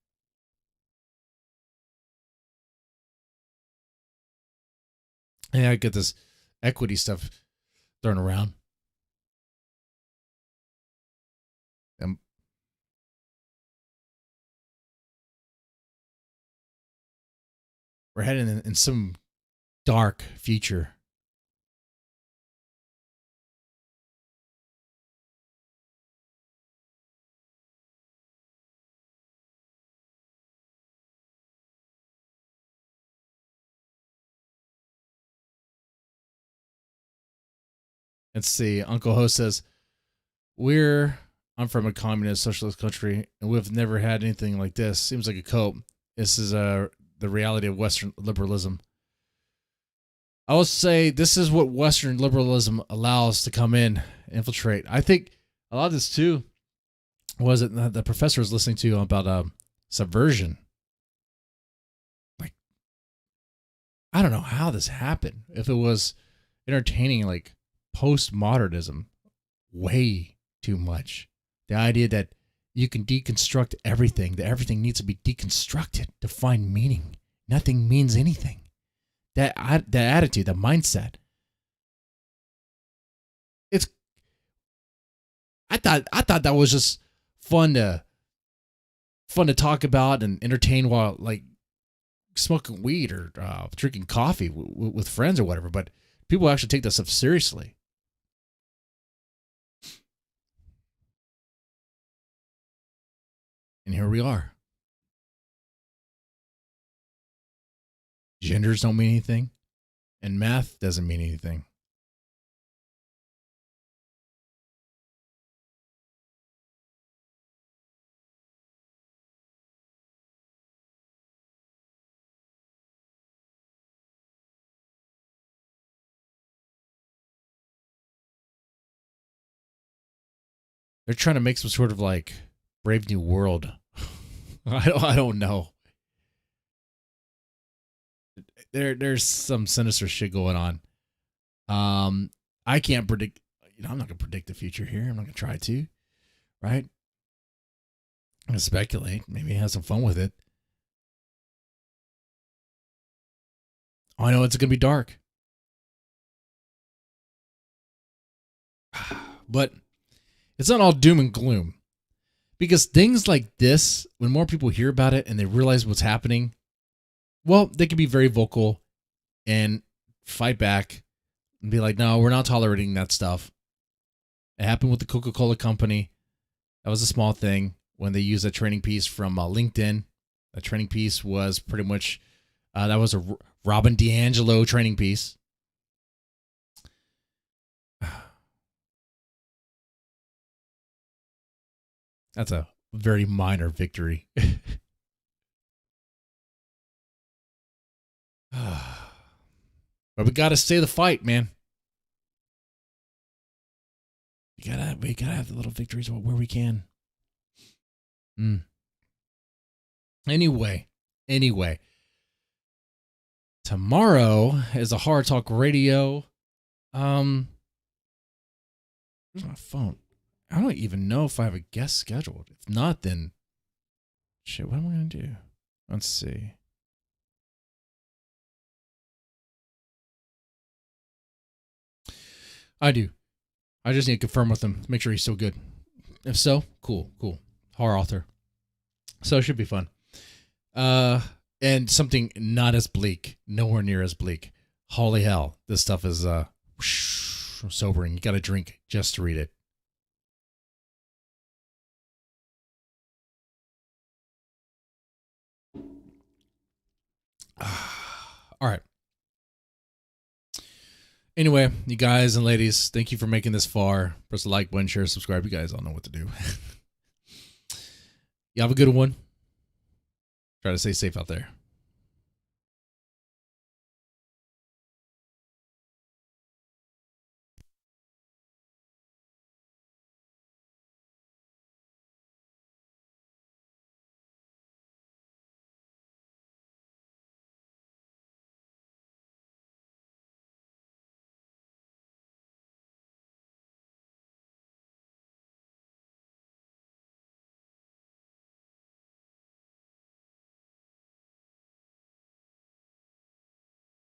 Yeah, I get this equity stuff thrown around. We're heading in some dark future. Let's see. Uncle Ho says, I'm from a communist socialist country, and we've never had anything like this. Seems like a cope. This is the reality of Western liberalism. I will say this is what Western liberalism allows to come in, infiltrate. I think a lot of this too was it the professor was listening to about subversion. Like, I don't know how this happened. If it was entertaining like postmodernism, way too much. The idea that you can deconstruct everything, that everything needs to be deconstructed to find meaning. Nothing means anything. That attitude, that mindset. I thought that was just fun to talk about and entertain while like smoking weed or drinking coffee with friends or whatever. But people actually take that stuff seriously. And here we are. Genders don't mean anything, and math doesn't mean anything. They're trying to make some sort of like Brave New World. I don't know. There's some sinister shit going on. I can't predict. I'm not gonna predict the future here. I'm not gonna try to. Right? I'm gonna speculate. Maybe have some fun with it. I know it's gonna be dark. But it's not all doom and gloom. Because things like this, when more people hear about it and they realize what's happening, well, they can be very vocal and fight back and be like, no, we're not tolerating that stuff. It happened with the Coca-Cola company. That was a small thing when they used a training piece from LinkedIn. That training piece was pretty much, that was a Robin DiAngelo training piece. That's a very minor victory. But we got to stay the fight, man. We gotta have the little victories where we can. Anyway. Tomorrow is a Hard Talk Radio. Where's my phone? I don't even know if I have a guest scheduled. If not, then shit, what am I gonna do? Let's see. I do. I just need to confirm with him, make sure he's still good. If so, cool. Horror author. So it should be fun. And something not as bleak, nowhere near as bleak. Holy hell, this stuff is sobering. You got to drink just to read it. All right. Anyway, you guys and ladies, thank you for making this far. Press the like button, share, subscribe. You guys all know what to do. You have a good one. Try to stay safe out there.